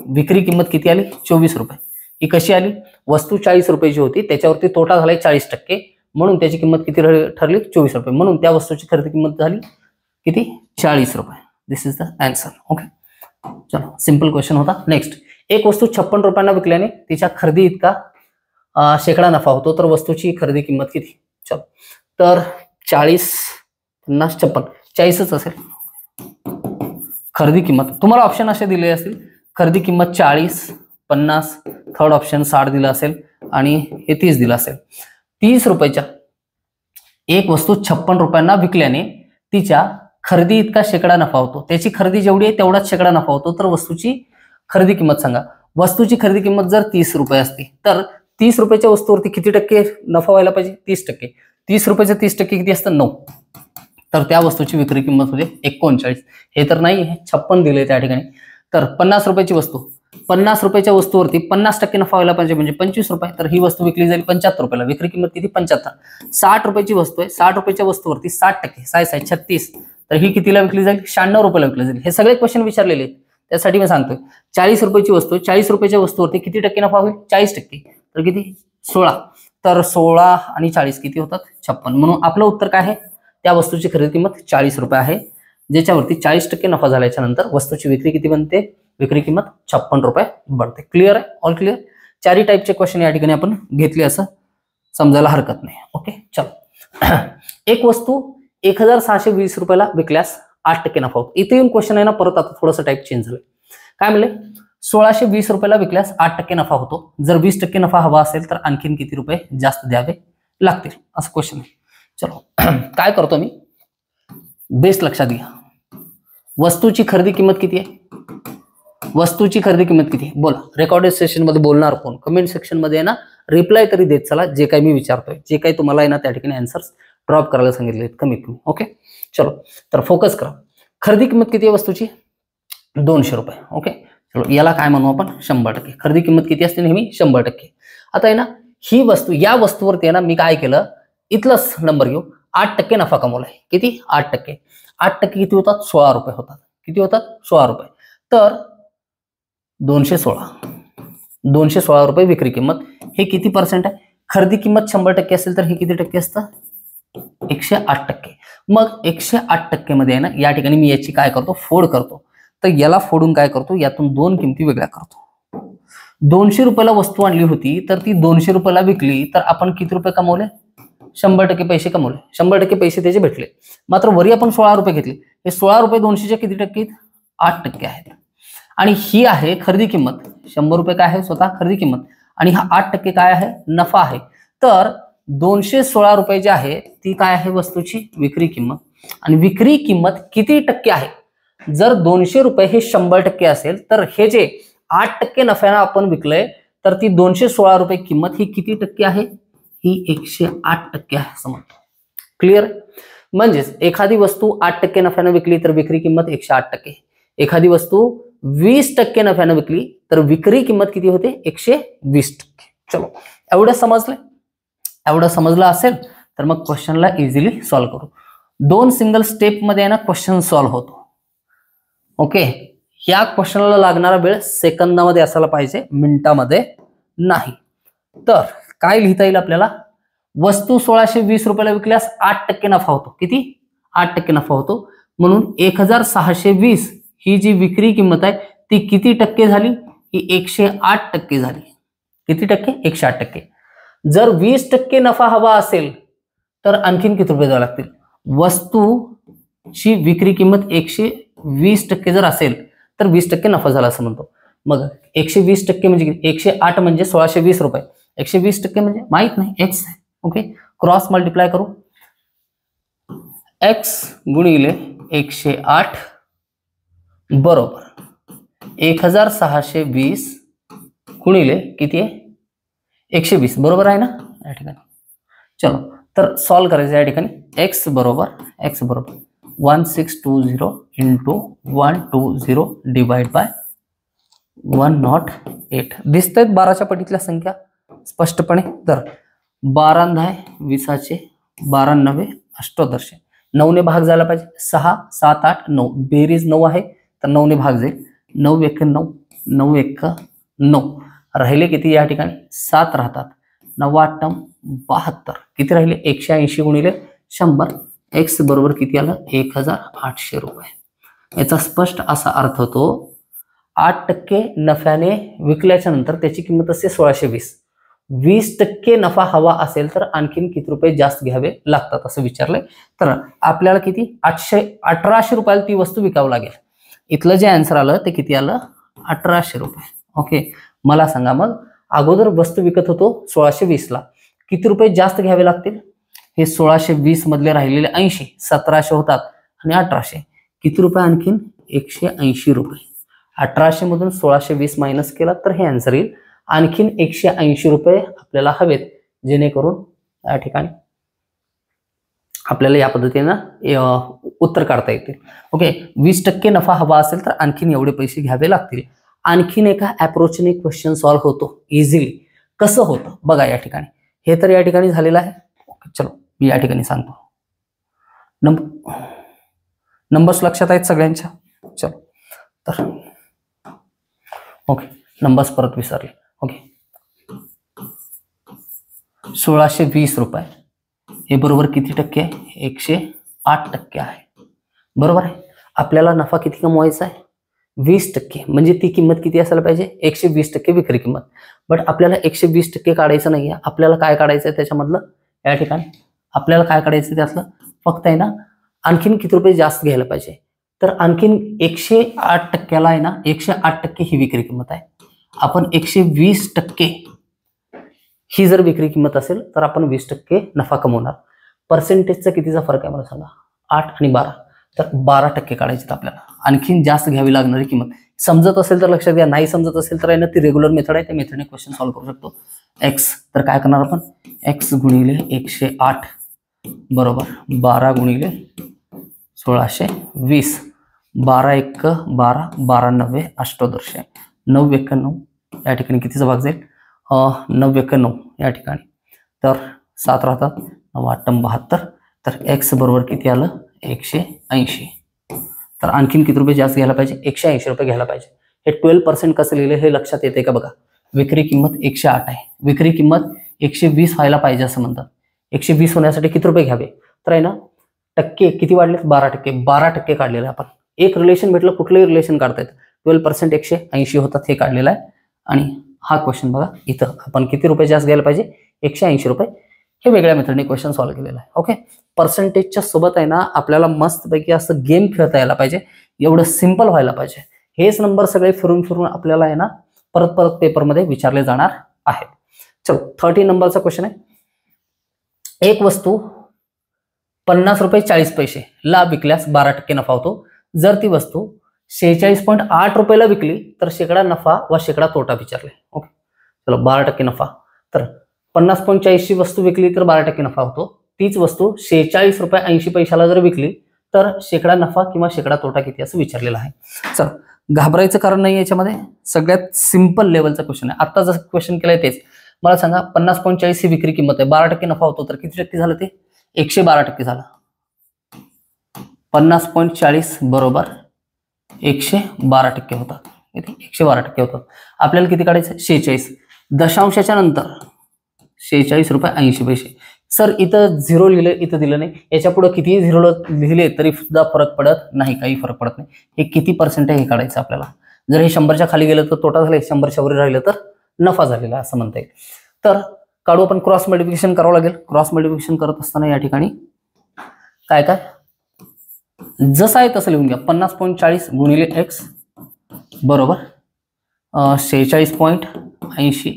विक्री किंमत किती आली? 24 रुपये. ही कशी आली? वस्तू 40 रुपयाची होती, त्याच्यावरती तोटा झालाय 40%, म्हणून त्याची किंमत किती ठरली? 24 रुपये. म्हणून त्या वस्तूची खरेदी किंमत झाली किती? 40 रुपये. दिस इज द आन्सर. ओके, चलो सिंपल क्वेश्चन होता. नेक्स्ट, एक वस्तू 56 रुपयांना विकल्याने तिच्या खरेदी इतका शेकडा नफा होतो. तर वस्तूची खरेदी किंमत किती? चलो, तर 40, 50, 56. 40च असेल खरेदी किंमत. तुम्हाला ऑप्शन असे दिले असतील, खरेदी किंमत 40, 50, थर्ड ऑप्शन 60 दिलं असेल आणि हे 30 दिलं असेल. 30 रुपयाच्या एक वस्तू 56 रुपयांना विकल्याने तिच्या खरेदी इतका शेकडा नफा होतो. त्याची खरेदी जेवढी आहे तेवढाच शेकडा नफा होतो. तर वस्तूची खरेदी किंमत सांगा. वस्तूची खरेदी किंमत जर 30 रुपये असते तर 30 रुपयाच्या वस्तूवरती किती टक्के नफा व्हायला पाहिजे? 30%. 30 रुपयाचे 30% किती असतं? 9. तर त्या वस्तूची विक्री किंमत होते 39. हे तर नाही, 56 दिले त्या ठिकाणी. तर 50 रुपयाची वस्तू, 50 रुपयाच्या वस्तूवरती 50% नफा व्हायला पाहिजे म्हणजे 25 रुपये. तर ही वस्तू विकली जाईल 75 रुपयाला. विक्री किंमत किती? 75. 60 रुपयाची वस्तू आहे, 60 रुपयाच्या वस्तूवरती 60%, 6 36. तर ही कितीला विकली जाईल? 96 रुपयाला विकली जाईल. हे सगळे क्वेश्चन विचारलेले आहेत, त्यासाठी मी सांगतोय. 40 रुपयाची वस्तू आहे, 40 रुपयाच्या वस्तूवरती किती टक्के नफा होईल? 40%. तर किती? 16. तर 16 आणि 40 किती होतात? 56. म्हणून आपलं उत्तर काय आहे? त्या वस्तूची खरेदी किंमत 40 रुपये आहे, ज्याच्यावरती 40% नफा झाल्याच्या नंतर वस्तूची विक्री किती बनते? विक्री किंमत 56 रुपये बनते. क्लिअर आहे? All clear? 4 टाईपचे क्वेश्चन या ठिकाणी आपण घेतले असं समजायला हरकत नाही. ओके, चलो. एक वस्तू 1620 रुपयाला विकल्यास 8% नफा होतो. इथे येऊन क्वेश्चन आहे ना, परत आता थोडंसं टाईप चेंज झालं. काय म्हणले? 1620 रुपयाला विकल्यास 8% नफा होतो. जर 20% नफा हवा असेल तर आणखीन किती रुपये जास्त द्यावे लागतील, असं क्वेश्चन आहे. चलो, काय करतो मी? बेस लक्षात घ्या. वस्तूची खरेदी किंमत किती आहे? वस्तूची खरेदी किंमत किती? बोला. रेकॉर्डेड सेशन मध्ये बोलणार कोण? कमेंट सेक्शन मध्ये ना रिप्लाय तरी देत चला, जे काही मी विचारतोय, जे काही तुम्हाला आहे ना त्या ठिकाणी आन्सर्स ड्रॉप करायला सांगितले कमीत कमी. ओके, चलो. तर फोकस करा. खरेदी किंमत किती आहे वस्तूची? 200 रुपये. ओके, चलो, याला काय म्हणू आपण? 100%. खरेदी किंमत किती असते? नेहमी 100%. आता आहे ना ही वस्तू, या वस्तूवरती आहे ना मी काय केलं? इथलंच नंबर घेऊ. 8% नफा कमवलाय. किती? 8%. 8% किती होतात? 16 रुपये होतात. किती होतात? 16 रुपये. तर 216 रुपये विक्री किंमत. हे किती पर्सेंट आहे? खरेदी किंमत 100% असेल तर हे किती टक्के असतं? 108%. मग 108% मध्ये आहे ना या ठिकाणी मी याची काय करतो? फोड करतो. तर याला फोडून काय करतो? यातून 2 किमती वेगळ्या करतो. 200 रुपयाला वस्तू आणली होती तर ती 200 रुपयाला विकली तर आपण किती रुपये कमवले? 100% पैसे कमवले. 100% पैसे त्याचे भेटले. मात्र वरी आपण 16 रुपये घेतले. हे 16 रुपये 200च्या किती टक्के? 8% आहेत. आणि ही आहे खरेदी किंमत. 100 रुपये काय आहे? स्वतः खरेदी किंमत. आणि हा 8% काय आहे? नफा आहे. तर 216 रुपये जे आहे ती काय आहे? वस्तूची विक्री किंमत. आणि विक्री किंमत किती टक्के आहे? जर 200 रुपये हे 100% असेल तर हे जे 8% नफ्यानं आपण विकलंय तर ती 216 रुपये किंमत ही किती टक्के आहे? ही 108% आहे असं म्हणतो. क्लिअर? म्हणजेच एखादी वस्तू 8% नफ्यानं विकली तर विक्री किंमत 108%. एखादी वस्तू 20% नफ्यानं विकली तर विक्री किंमत किती होते? 120%. चलो, एवढं समजलं? एवढं समजलं असेल तर मग क्वेश्चनला इझिली सॉल्व्ह करू. 2 सिंगल स्टेप मध्ये आहे ना क्वेश्चन सॉल्व्ह होतो. ओके, या क्वेश्चनला लागणारा वेळ सेकंदामध्ये असायला पाहिजे, मिनिटामध्ये नाही. तर काय लिहिता येईल आपल्याला? वस्तू 1620 रुपयाला विकल्यास 8% नफा होतो. किती? 8% नफा होतो. म्हणून 1620 ही जी विक्री किंमत आहे ती किती टक्के झाली? ही 108% झाली. किती टक्के? 108%. जर 20% नफा हवा असेल तर आणखीन किती रुपये द्यावे लागतील? वस्तूची विक्री किंमत 120% जर असेल तर 20% नफा झाला असं म्हणतो. मग 120% म्हणजे किती? 108 म्हणजे 1620 रुपये. 120% म्हणजे माहित नाही, एक्स आहे. ओके, क्रॉस मल्टिप्लाय करू. एक्स गुणिले 108 बरोबर 1620 गुणिले किती आहे? 120. बरोबर आहे ना या ठिकाणी? चलो, तर सॉल्व्ह करायचं या ठिकाणी. एक्स बरोबर 1620 इंटू 120 डिवाइड बाय 108. दिसतायत 12च्या पटीतल्या संख्या स्पष्टपणे. तर 12 20 12 9 अष्टोदर्श. 9 ने भाग झाला पाहिजे. 6 7 8 9 बेरीज 9 आहे तर 9 ने भाग जाईल. 9 1 9 9 1 9. राहिले किती या ठिकाणी? 7 राहतात. 9 8 72. किती राहिले? 180 गुणिले 100. एक्स बरोबर किती आलं? 1800 रुपये. याचा स्पष्ट असा अर्थ होतो 8% नफ्याने विकल्याच्या नंतर त्याची किंमत असते 1620. 20% नफा हवा असेल तर आणखीन किती रुपये जास्त घ्यावे लागतात असं विचारलंय. तर आपल्याला किती 1800 रुपयाला ती वस्तू विकावं लागेल. इथलं जे आन्सर आलं ते किती आलं 1800 रुपये. ओके, मला सांगा मग अगोदर वस्तू विकत होतो 1620 ला, किती रुपये जास्त घ्यावे लागतील? हे 1620 मधले राहिलेले 80, 1700 होतात आणि 1800 किती रुपये आणखीन 180 रुपये. 1800 मधून 1620 मायनस केला तर हे आन्सर येईल. आणखीन 180 रुपये आपल्याला हवेत, जेणेकरून या ठिकाणी आपल्याला या पद्धतीनं उत्तर काढता येते. ओके, 20% नफा हवा असेल तर आणखीन एवढे पैसे घ्यावे लागतील. आणखीन एका अप्रोचने क्वेश्चन सॉल्व्ह होतो इझिली. कसं होतं बघा या ठिकाणी. हे तर या ठिकाणी झालेलं आहे. ओके, चलो मी या ठिकाणी सांगतो. नंबर्स लक्षात आहेत सगळ्यांच्या? चलो तर ओके, नंबर्स परत विसरले. ओके, 1620 रुपये हे बरोबर किती टक्के आहे? 108% आहे. बरोबर आहे. आपल्याला नफा किती कमवायचा आहे? 20%. म्हणजे ती किंमत किती असायला पाहिजे? 120% विक्री किंमत. बट आपल्याला 120% काढायचं नाहीये. आपल्याला काय काढायचं आहे त्याच्यामधलं? या ठिकाणी आपल्याला काय काढायचं त्यातलं? फक्त आहे ना आणखीन किती रुपये जास्त घ्यायला पाहिजे. तर आणखीन 108%ला आहे ना 108% ही विक्री किंमत आहे. आपण 120% ही जर विक्री किंमत असेल तर आपण 20% नफा कमवणार. पर्सेंटेजचा कितीचा फरक आहे मला सांगा? 8 आणि 12. तर 12% काढायचे आपल्याला. आणखीन जास्त घ्यावी लागणारी किंमत. समजत असेल तर लक्षात घ्या, नाही समजत असेल तर आहे ना ती रेग्युलर मेथड आहे, त्या मेथडने क्वेश्चन सॉल्व्ह करू शकतो. एक्स तर काय करणार आपण? एक्स गुणिले 108 बरोबर 12 गुणिले 1620. 12 1 12, 12 9 अष्टोदर्श 9 91. या ठिकाणी कितीचा भाग जाईल? 9 91 या ठिकाणी. तर 7 राहतात, 9 8 72. तर एक्स बरोबर किती आलं? 180. तर आणखीन किती रुपये जास्त घ्यायला पाहिजे? 180 रुपये घ्यायला पाहिजे. हे 12% कसं लिहिलं हे लक्षात येते का बघा. विक्री किंमत 108 आहे. विक्री किंमत 120 व्हायला पाहिजे असं म्हणतात. 120 होण्यासाठी किती रुपये घ्यावे? तर आहे ना टक्के किती वाढले? 12%. 12% काढलेलं आहे आपण. एक रिलेशन भेटलं, कुठलंही रिलेशन काढता येतं. 12% 180 होतात हे काढलेलं आहे. आणि हा क्वेश्चन बघा इथं आपण किती रुपये जास्त घ्यायला पाहिजे? 180 रुपये. हे वेगळ्या मेथडने क्वेश्चन सॉल्व्ह केलेला आहे. ओके, पर्सेंटेजच्या सोबत आहे ना आपल्याला मस्तपैकी असं गेम खेळता यायला पाहिजे. एवढं सिंपल व्हायला पाहिजे. हेच नंबर सगळे फिरून फिरून आपल्याला आहे ना परत परत पेपरमध्ये विचारले जाणार आहेत. चलो 30 नंबरचा क्वेश्चन आहे. एक वस्तू 50 रुपये 40 पैसे ला विकल्यास 12% नफा होतो. जर ती वस्तू 46.8 रुपयाला विकली तर शेकडा नफा व शेकडा तोटा विचारले. ओके, चलो 12% नफा. तर 50.40 ची वस्तू विकली तर 12% नफा होतो. तीच वस्तू 46 रुपये 80 पैशाला जर विकली तर शेकडा नफा किंवा शेकडा तोटा किती असं विचारलेलं आहे. चल, घाबरायचं कारण नाही याच्यामध्ये. सगळ्यात सिंपल लेवलचा क्वेश्चन आहे. आता जसं क्वेश्चन केलंय तेच. मला सांगा 50.40 ही विक्री किंमत आहे, 12% नफा होतो तर किती टक्के झालं? ते 112% झालं. 50.40 बरोबर 112% होतात. 112% होतात. आपल्याला किती काढायचं? 46. दशांशाच्या नंतर 46 रुपये 80 पैसे. सर इथं 0 लिहिलं, इथं दिलं नाही. याच्या पुढे कितीही 0 लिहिले तरी सुद्धा फरक पडत नाही, काही फरक पडत नाही. हे किती पर्सेंट आहे हे काढायचं आपल्याला. जर हे 100च्या खाली गेलं तर तोटा झाला, 100च्या वर राहिलं तर नफा झालेला असं म्हणता येईल. तर काढू आपण. क्रॉस मल्टिप्लिकेशन करावं लागेल. क्रॉस मल्टिप्लिकेशन करत असताना या ठिकाणी काय काय जसं आहे तसं लिहून घ्या. 50.40 गुणिले एक्स बरोबर 46.80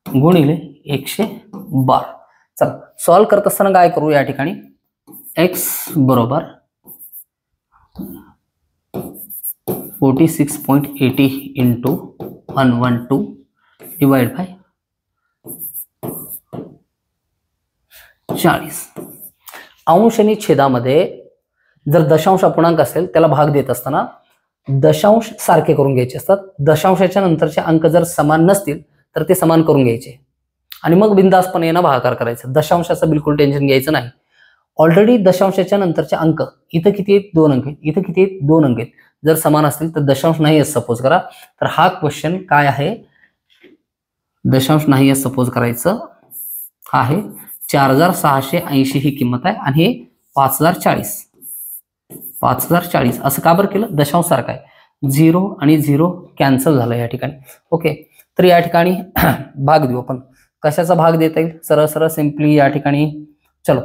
गुणिले 112. चला सॉल्व करत असताना काय करू या ठिकाणी? एक्स बरोबर 46.80 इंटू 112 डिवाइड बाय 40. अंश आणि छेदामध्ये जर दशांश अपूर्णांक असेल त्याला भाग देत असताना दशांश सारखे करून घ्यायचे असतात. दशांशाच्या नंतरचे अंक जर समान नसतील तर ते समान करून घ्यायचे आणि मग बिंदासपणे यांना भागाकार करायचा. दशांशाचं बिलकुल टेन्शन घ्यायचं नाही. ऑलरेडी दशांशाच्या नंतरचे अंक इथं किती आहेत? 2 अंक आहेत. इथं किती आहेत? 2 अंक आहेत. जर समान असतील तर दशांश नाही आहे सपोज करा. तर हा क्वेश्चन काय आहे? दशांश नाही आहे सपोज करायचं आहे. 4680 ही किंमत आहे आणि हे 5040 असं का बरं केलं? दशांश सारखा आहे. 0 आणि 0 कॅन्सल झालं या ठिकाणी. ओके, तर या ठिकाणी भाग देऊ आपण. कशाचा भाग देता येईल? सरळ सरळ सिंपली या ठिकाणी चलो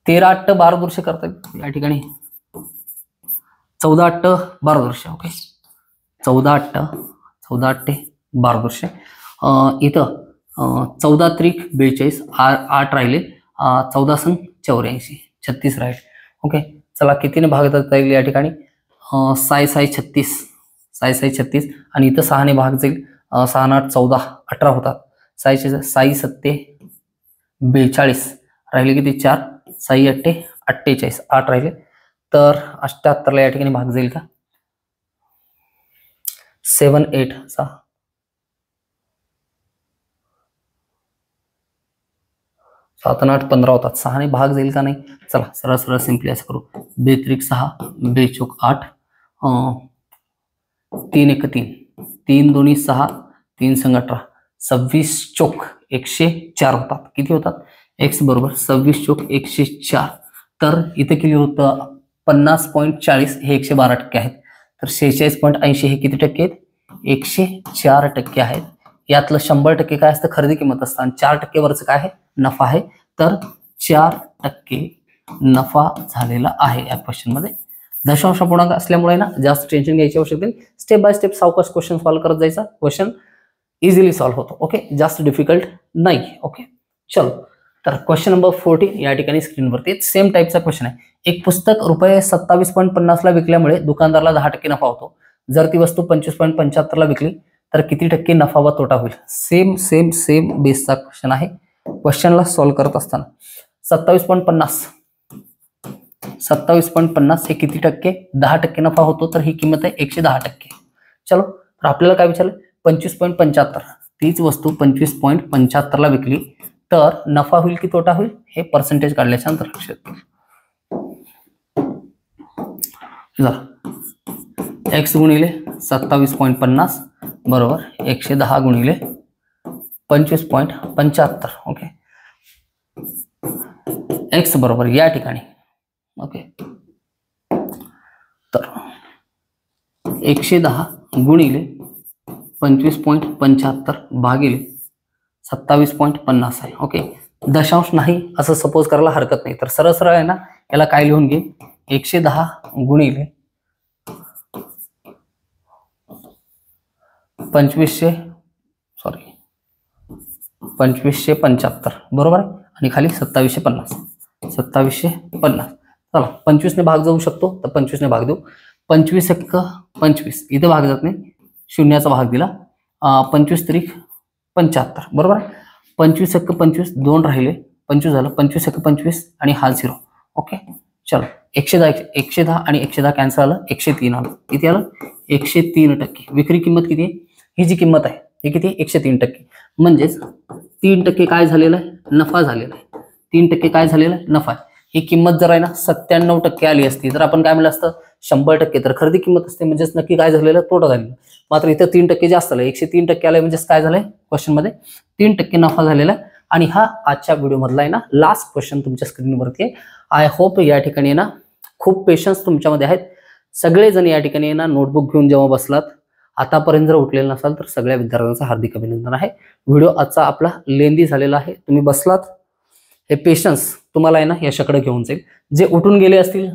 13 8 12 दृश्य करता येईल या ठिकाणी. 14 8 12 दृश्य. ओके 14 8 12 दृश्य. इथं 14 त्रिक 42 8 राहिले, 14 संग 84 36 राहील. ओके चला कितीने भाग देता येईल या ठिकाणी? 6 6 36 आणि इथं 6 ने भाग जाईल. 6 8 14 18 होतात. 6 7 42 राहिले किती? 4 6 8 48 8 राहिले. तर 78 ला या ठिकाणी भाग जाईल का? 7 8 6 7 8 15 होतात. 6 ने भाग जाईल का नाही? चला सरळ सरळ सिंपली असं करू. 2 त्रिक 6 2 चौक 8 3 1 3 3 2 6 3 संग 18 26 चौक 104 होतात. किती होतात? x बरोबर 26 चौक 104. तर इथे किती होतं? 50.40 हे 112% आहेत. तर 46.80 हे किती टक्के आहेत? 104% आहेत. यातलं 100% काय असतं? खरेदी किंमत असतं. आणि 4% वरचं काय आहे? नफा आहे. तर 4% नफा झालेला आहे या क्वेश्चन मध्ये. दशांश पूर्णांक असल्यामुळे ना जास्त टेन्शन घ्यायची आवश्यकता नाही. स्टेप बाय स्टेप सावकाश क्वेश्चन सॉल्व्ह करत जायचा. क्वेश्चन इझिली सॉल्व्ह होतो. ओके जास्त डिफिकल्ट नाही. ओके चलो तर क्वेश्चन नंबर 14 या ठिकाणी स्क्रीनवरती सेम टाईपचा क्वेश्चन आहे. एक पुस्तक रुपये 27.50 ला विकल्यामुळे दुकानदाराला 10% नफा होतो. जर ती वस्तू 25.75 ला विकली तर किती टक्के नफा व तोटा होईल? सेम सेम सेम बेसचा क्वेश्चन आहे. क्वेश्चनला सॉल्व्ह करत असताना 27.50 हे किती टक्के? 10% नफा होतो. तर ही किंमत आहे 110%. चलो तर आपल्याला काय विचारलं? 25.75 तीच वस्तू 25.75 ला विकली तर नफा होईल की तोटा होईल? हे पर्सेंटेज काढल्याच्या नंतर लक्षात येईल. एक्स गुणिले 27.50 बरोबर 110 गुणिले 25.75. ओके एक्स बरोबर या ठिकाणी ओके तर 110 गुणिले 25.75 भागिले 27.50 आहे. ओके दशांश नाही असं सपोज करायला हरकत नाही. तर सरळ सरळ आहे ना याला काय लिहून घे? 110 गुणिले 2575 बरोबर आहे आणि खाली 2750. चला 25 ने भाग जाऊ शकतो तर 25 ने भाग देऊ. 25 1 25 इथे भाग जात नाही, शून्याचा भाग दिला. 25 त्रिक 75 बरोबर आहे. 25 1 25 2 राहिले 25 झालं. 25 1 25 आणि हा 0. ओके चलो 110 आणि 110 कॅन्सल आलं. 103 आलं. किती आलं? 103%. विक्री किंमत किती आहे? ही जी किंमत आहे ही किती? 103%. म्हणजेच 3% काय झालेलं आहे? नफा झालेला आहे. 3% काय झालेलं आहे? नफा. ही किंमत जर आहे ना 97% आली असती तर आपण काय म्हणलं असतं? 100%. तर खरेदी किंमत असते म्हणजेच नक्की काय झालेलं? तोटा झालेला. मात्र इथं 3% जास्त आलं. 103% आलंय म्हणजेच काय झालंय? क्वेश्चन मध्ये 3% नफा झालेला आहे. आणि हा आजच्या व्हिडिओ मधला आहे ना लास्ट क्वेश्चन तुमच्या स्क्रीनवरती आहे. आय होप या ठिकाणी ना खूप पेशन्स तुमच्यामध्ये आहेत. सगळेजण या ठिकाणी ना नोटबुक घेऊन जेव्हा बसलात आतापर्यंत जर उठलेलं नसाल तर सगळ्या विद्यार्थ्यांचं हार्दिक अभिनंदन आहे. व्हिडिओ आजचा आपला लेंदी झालेला आहे. तुम्ही बसलात हे पेशन्स तुम्हाला आहे ना यशाकडे घेऊन जाईल. जे उठून गेले असतील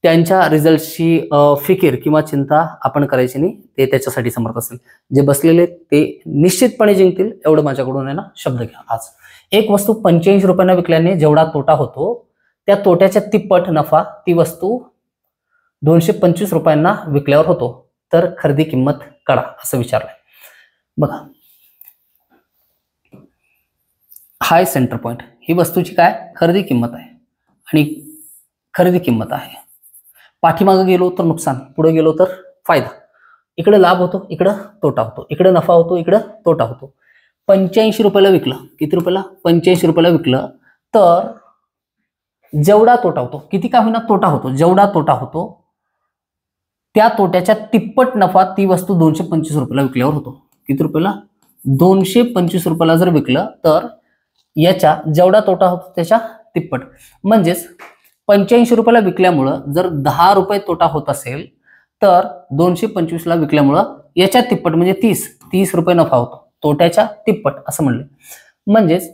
त्यांच्या रिझल्टची फिकीर किंवा चिंता आपण करायची नाही. ते त्याच्यासाठी समर्थ असेल. जे बसलेले ते निश्चितपणे जिंकतील एवढं माझ्याकडून आहे ना शब्द घ्या. आज एक वस्तू 85 रुपयांना विकल्याने जेवढा तोटा होतो त्या तोट्याच्या तिप्पट नफा ती वस्तू 225 रुपयांना विकल्यावर होतो. तर खरेदी किंमत काढा असं विचारलंय. बघा हाय सेंटर पॉइंट ही वस्तूची काय खरेदी किंमत आहे आणि खरेदी किंमत आहे. पाठीमागे गेलो तर नुकसान, पुढे गेलो तर फायदा. इकडे लाभ होतो, इकडे तोटा होतो, इकडे नफा होतो, इकडे तोटा होतो. 85 रुपयाला विकलं. किती रुपयाला? 85 रुपयाला विकलं तर जेवढा तोटा होतो, किती का होईना तोटा होतो, जेवढा तोटा होतो त्या तोट्याच्या तिप्पट नफा ती वस्तू 225 रुपयाला विकल्यावर होतो. किती रुपयाला? 225 रुपयाला जर विकलं तर याच्या जेवढा तोटा होतो त्याच्या तिप्पट. म्हणजेच 85 रुपयाला विकल्यामुळं जर 10 रुपये तोटा होत असेल तर 225ला विकल्यामुळं याच्या तिप्पट म्हणजे 30 रुपये नफा होतो, तोट्याच्या तिप्पट असं म्हणले. म्हणजेच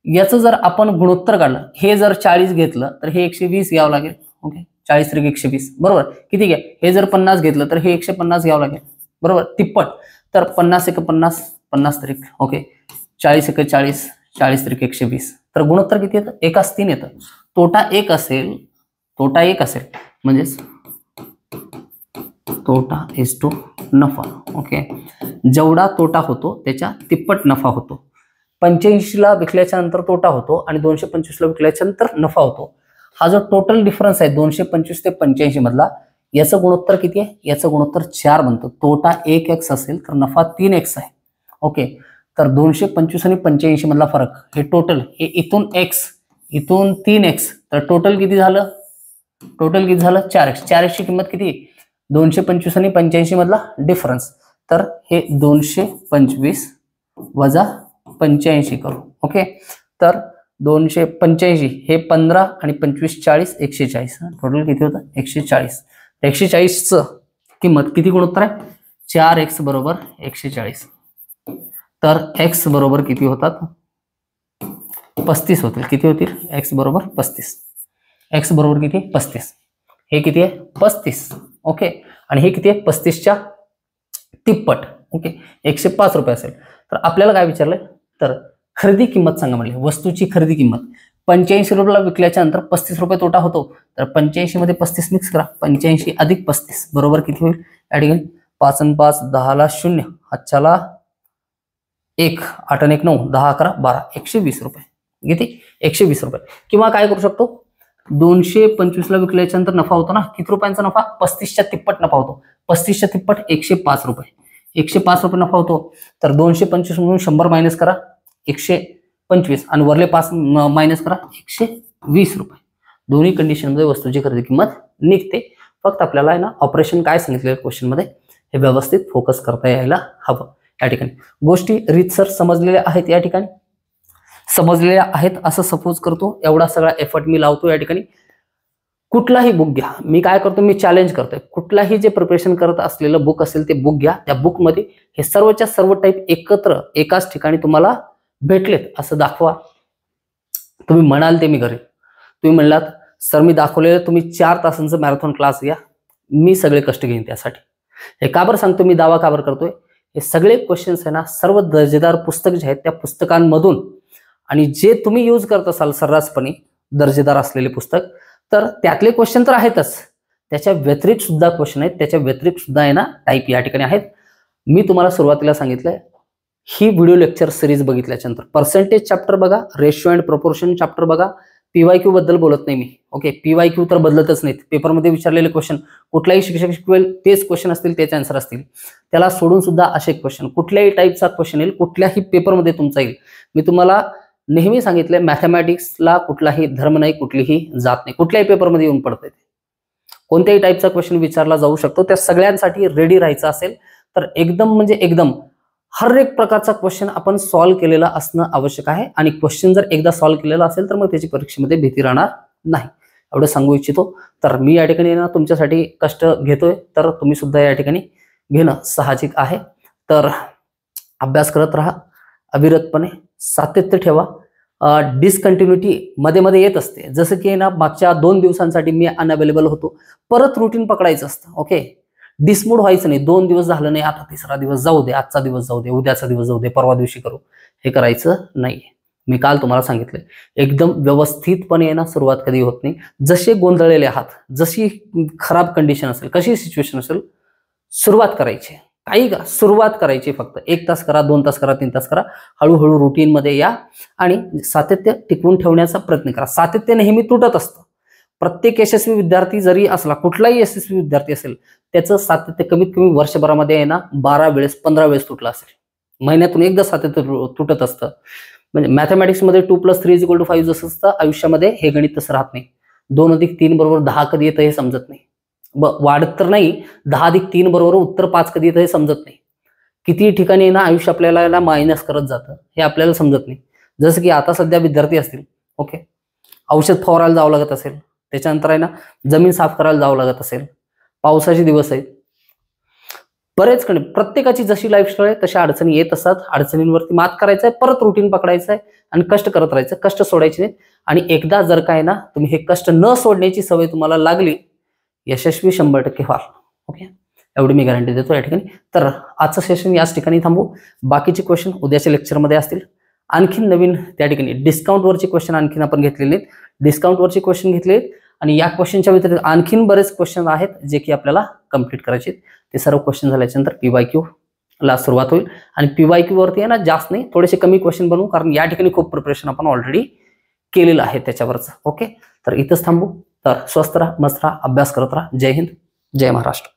याचं जर आपण गुणोत्तर काढलं, हे जर 40 घेतलं तर हे 120 घ्यावं लागेल. ओके, 40 × 120 बरोबर. किती घ्या, हे जर 50 घेतलं तर हे 150 घ्यावं लागेल बरोबर, तिप्पट. तर 50 × 50 50 तरीक. ओके, 40 × 40 40 तरीक 120. तर गुणोत्तर किती येतं, 1:3 येतं. तोटा 1 असेल, तोटा 1 असेल म्हणजेच तोटा इज टू नफा. ओके, जेवढा तोटा होतो त्याच्या तिप्पट नफा होतो. 85ला विकल्याच्या नंतर तोटा होतो आणि 225ला विकल्याच्या नंतर नफा होतो. हा जो टोटल डिफरन्स आहे 225 ते 85 मधला, याचं गुणोत्तर किती आहे, याचं गुणोत्तर 4 बनतं. तोटा 1x असेल तर नफा 3x आहे. ओके, तर 225 आणि 85 मधला फरक, हे टोटल, हे इथून x इथून 3x, तर टोटल किती झालं, टोटल किती झालं 4x. 4x ची किंमत किती, 225 आणि 85 मधला डिफरन्स. तर हे 225 वजा 85 करू. ओके, तर 285 हे 15 आणि 25 40 140. टोटल किती होतं 140. 140चं किंमत किती गुणोत्तर आहे, 4x बरोबर 140. तर x बरोबर किती होतात, 35 होतील. किती होतील, x बरोबर 35. x बरोबर किती 35. हे किती आहे 35. ओके, आणि हे किती आहे 35च्या तिप्पट. ओके, 105 रुपये असेल. तर आपल्याला काय विचारलंय, तर खरेदी किंमत सांगा म्हणले, वस्तूची खरेदी किंमत. 85 रुपयाला विकल्याच्या नंतर 35 रुपये तोटा होतो, तर 85 मध्ये 35 मिक्स करा. 85 अधिक 35 बरोबर किती होईल, या ठिकाणी 5 आणि 5 10ला 0, हातच्याला 1, 8 आणि 1 9, 10 11 12, 120 रुपये. किती 120 रुपये. किंवा काय करू शकतो, 225ला विकल्याच्या नंतर नफा होतो ना, किती रुपयांचा नफा, 35च्या तिप्पट नफा होतो. 35च्या तिप्पट 105 रुपये. 105 रुपये नफा होतो. तर 225 मधून 100 मायनस करा, 125, आणि वरले 5 मायनस करा, 120 रुपये. दोन्ही कंडिशनमध्ये वस्तूची खरेदी किंमत निघते. फक्त आपल्याला आहे ना ऑपरेशन काय सांगितलेलं क्वेश्चन मध्ये हे व्यवस्थित फोकस करता यायला हवं. या ठिकाणी गोष्टी रीतसर समजलेल्या आहेत, या ठिकाणी समजलेल्या आहेत असं सपोज करतो. एवढा सगळा एफर्ट मी लावतो. या ठिकाणी कुठलाही बुक घ्या, मी काय करतो, मी चॅलेंज करतोय, कुठलाही जे प्रिपरेशन करत असलेलं बुक असेल ते बुक घ्या. त्या बुकमध्ये हे सर्वच्या सर्व टाईप एकत्र एकाच ठिकाणी तुम्हाला भेटलेत असं दाखवा. तुम्ही म्हणाल ते मी करेन. तुम्ही म्हणलात सर मी दाखवलेलं तुम्ही 4 तासांचा मॅरेथॉन क्लास घ्या, मी सगळे कष्ट घेईन त्यासाठी. हे का बरं सांगतो, मी दावा का बरं करतोय, हे सगळे क्वेश्चन्स आहे ना सर्व दर्जेदार पुस्तक जे आहेत त्या पुस्तकांमधून, आणि जे तुम्ही यूज करत असाल सर्रासपणे दर्जेदार असलेले पुस्तक, तर त्यातले क्वेश्चन तर आहेतच, त्याच्या व्यतिरिक्त सुद्धा क्वेश्चन आहेत, त्याच्या व्यतिरिक्त सुद्धा आहे ना टाईप या ठिकाणी आहेत. मी तुम्हाला सुरुवातीला सांगितलंय, ही व्हिडिओ लेक्चर सिरीज बघितल्याच्या नंतर पर्सेंटेज चॅप्टर बघा, रेशिओ अँड प्रोपोर्शन चॅप्टर बघा. PYQ बद्दल बोलत नाही मी. ओके, PYQ तर बदलतच नाहीत. पेपरमध्ये विचारलेले क्वेश्चन कुठलाही शिक्षक शिकवेल तेच क्वेश्चन असतील, तेच आन्सर असतील. त्याला सोडून सुद्धा असे क्वेश्चन कुठल्याही टाईपचा क्वेश्चन येईल, कुठल्याही पेपरमध्ये तुमचा येईल. मी तुम्हाला नेहमी सांगितलंय मॅथमॅटिक्सला कुठलाही धर्म नाही, कुठलीही जात नाही, कुठल्याही पेपरमध्ये येऊन पडते. कोणत्याही टाईपचा क्वेश्चन विचारला जाऊ शकतो. त्या सगळ्यांसाठी रेडी राहायचं असेल तर एकदम म्हणजे एकदम हर एक प्रकारचा क्वेश्चन आपण सॉल्व्ह केलेला असणं आवश्यक आहे. आणि क्वेश्चन जर एकदा सॉल्व्ह केलेला असेल तर मग त्याची परीक्षेमध्ये भीती राहणार नाही, एवढं सांगू इच्छितो. तर मी या ठिकाणी ना तुमच्यासाठी कष्ट घेतोय, तर तुम्ही सुद्धा या ठिकाणी घेणं साहजिक आहे. तर अभ्यास करत राहा अविरतपणे, सातत्य ठेवा. डिसकंटिन्युटी मध्ये मध्ये येत असते, जसं की ना मागच्या 2 दिवसांसाठी मी अनअवेलेबल होतो, परत रुटीन पकडायचं असतं. ओके, डिसमूड व्हायचं नाही. 2 दिवस झालं नाही, आता 3रा दिवस जाऊ दे, आजचा दिवस जाऊ दे, उद्याचा दिवस जाऊ दे, परवा दिवशी करू, हे करायचं नाही. मी काल तुम्हाला सांगितलंय एकदम व्यवस्थितपणे ना सुरुवात कधी होत नाही. जसे गोंधळलेले आहात, जशी खराब कंडिशन असेल, कशी सिच्युएशन असेल, सुरुवात करायची. काही का सुरुवात करायची, फक्त 1 तास करा, 2 तास करा, 3 तास करा, हळूहळू रुटीन मध्ये या आणि सातत्य टिकवून ठेवण्याचा प्रयत्न करा. सातत्य नेहमी तुटत असतं. प्रत्येक यशस्वी विद्यार्थी जरी असला, कुठलाही यशस्वी विद्यार्थी असेल, त्याचं सातत्य कमीत कमी वर्षभरामध्ये आहे ना 12 वेळेस 15 वेळेस तुटलं असेल. महिन्यातून एकदा सातत्य तुटत असतं. म्हणजे मॅथमॅटिक्समध्ये 2 + 3 = 5 जसं असतं, आयुष्यामध्ये हे गणित तसं राहत नाही. 2 + 3 = 10 कधी येतं हे समजत नाही. वाढत तर नाही, 10 + 3 = उत्तर 5 कधी येतं हे समजत नाही. किती ठिकाणी ना आयुष्य आपल्याला मायनस करत जातं हे आपल्याला समजत नाही. जसं की आता सध्या विद्यार्थी असतील, ओके, औषध फवारायला जावं लागत असेल, त्याच्यानंतर आहे ना जमीन साफ करायला जावं लागत असेल, पावसाचे दिवस आहेत, बरेच प्रत्येकाची जशी लाईफस्टाईल आहे तशा अडचणी येत असतात. अडचणींवरती मात करायचं आहे, परत रुटीन पकडायचं आहे आणि कष्ट करत राहायचं, कष्ट सोडायचे नाहीत. आणि एकदा जर काय ना तुम्ही हे कष्ट न सोडण्याची सवय तुम्हाला लागली, यशस्वी 100% व्हाल. ओके, एवढी मी गॅरंटी देतो या ठिकाणी. तर आजचं सेशन याच ठिकाणी थांबू. बाकीचे क्वेश्चन उद्याच्या लेक्चरमध्ये असतील. आणखीन नवीन त्या ठिकाणी डिस्काउंटवरचे क्वेश्चन आणखीन आपण घेतलेले आहेत. डिस्काउंटवरचे क्वेश्चन घेतले आणि या क्वेश्चनच्या व्यतिरिक्त आणखीन बरेच क्वेश्चन आहेत जे की आपल्याला कंप्लीट करायचे आहेत. ते सर्व क्वेश्चन झाल्याच्या नंतर PYQ ला सुरुवात होईल. आणि PYQ वरती आहे ना जास्त नाही, थोडेसे कमी क्वेश्चन बनवू, कारण या ठिकाणी खूप प्रिपरेशन आपण ऑलरेडी केलेलं आहे त्याच्यावरचं. ओके, तर इथंच थांबू. तर स्वस्त राहा, मस्त राहा, अभ्यास करत राहा. जय हिंद, जय महाराष्ट्र.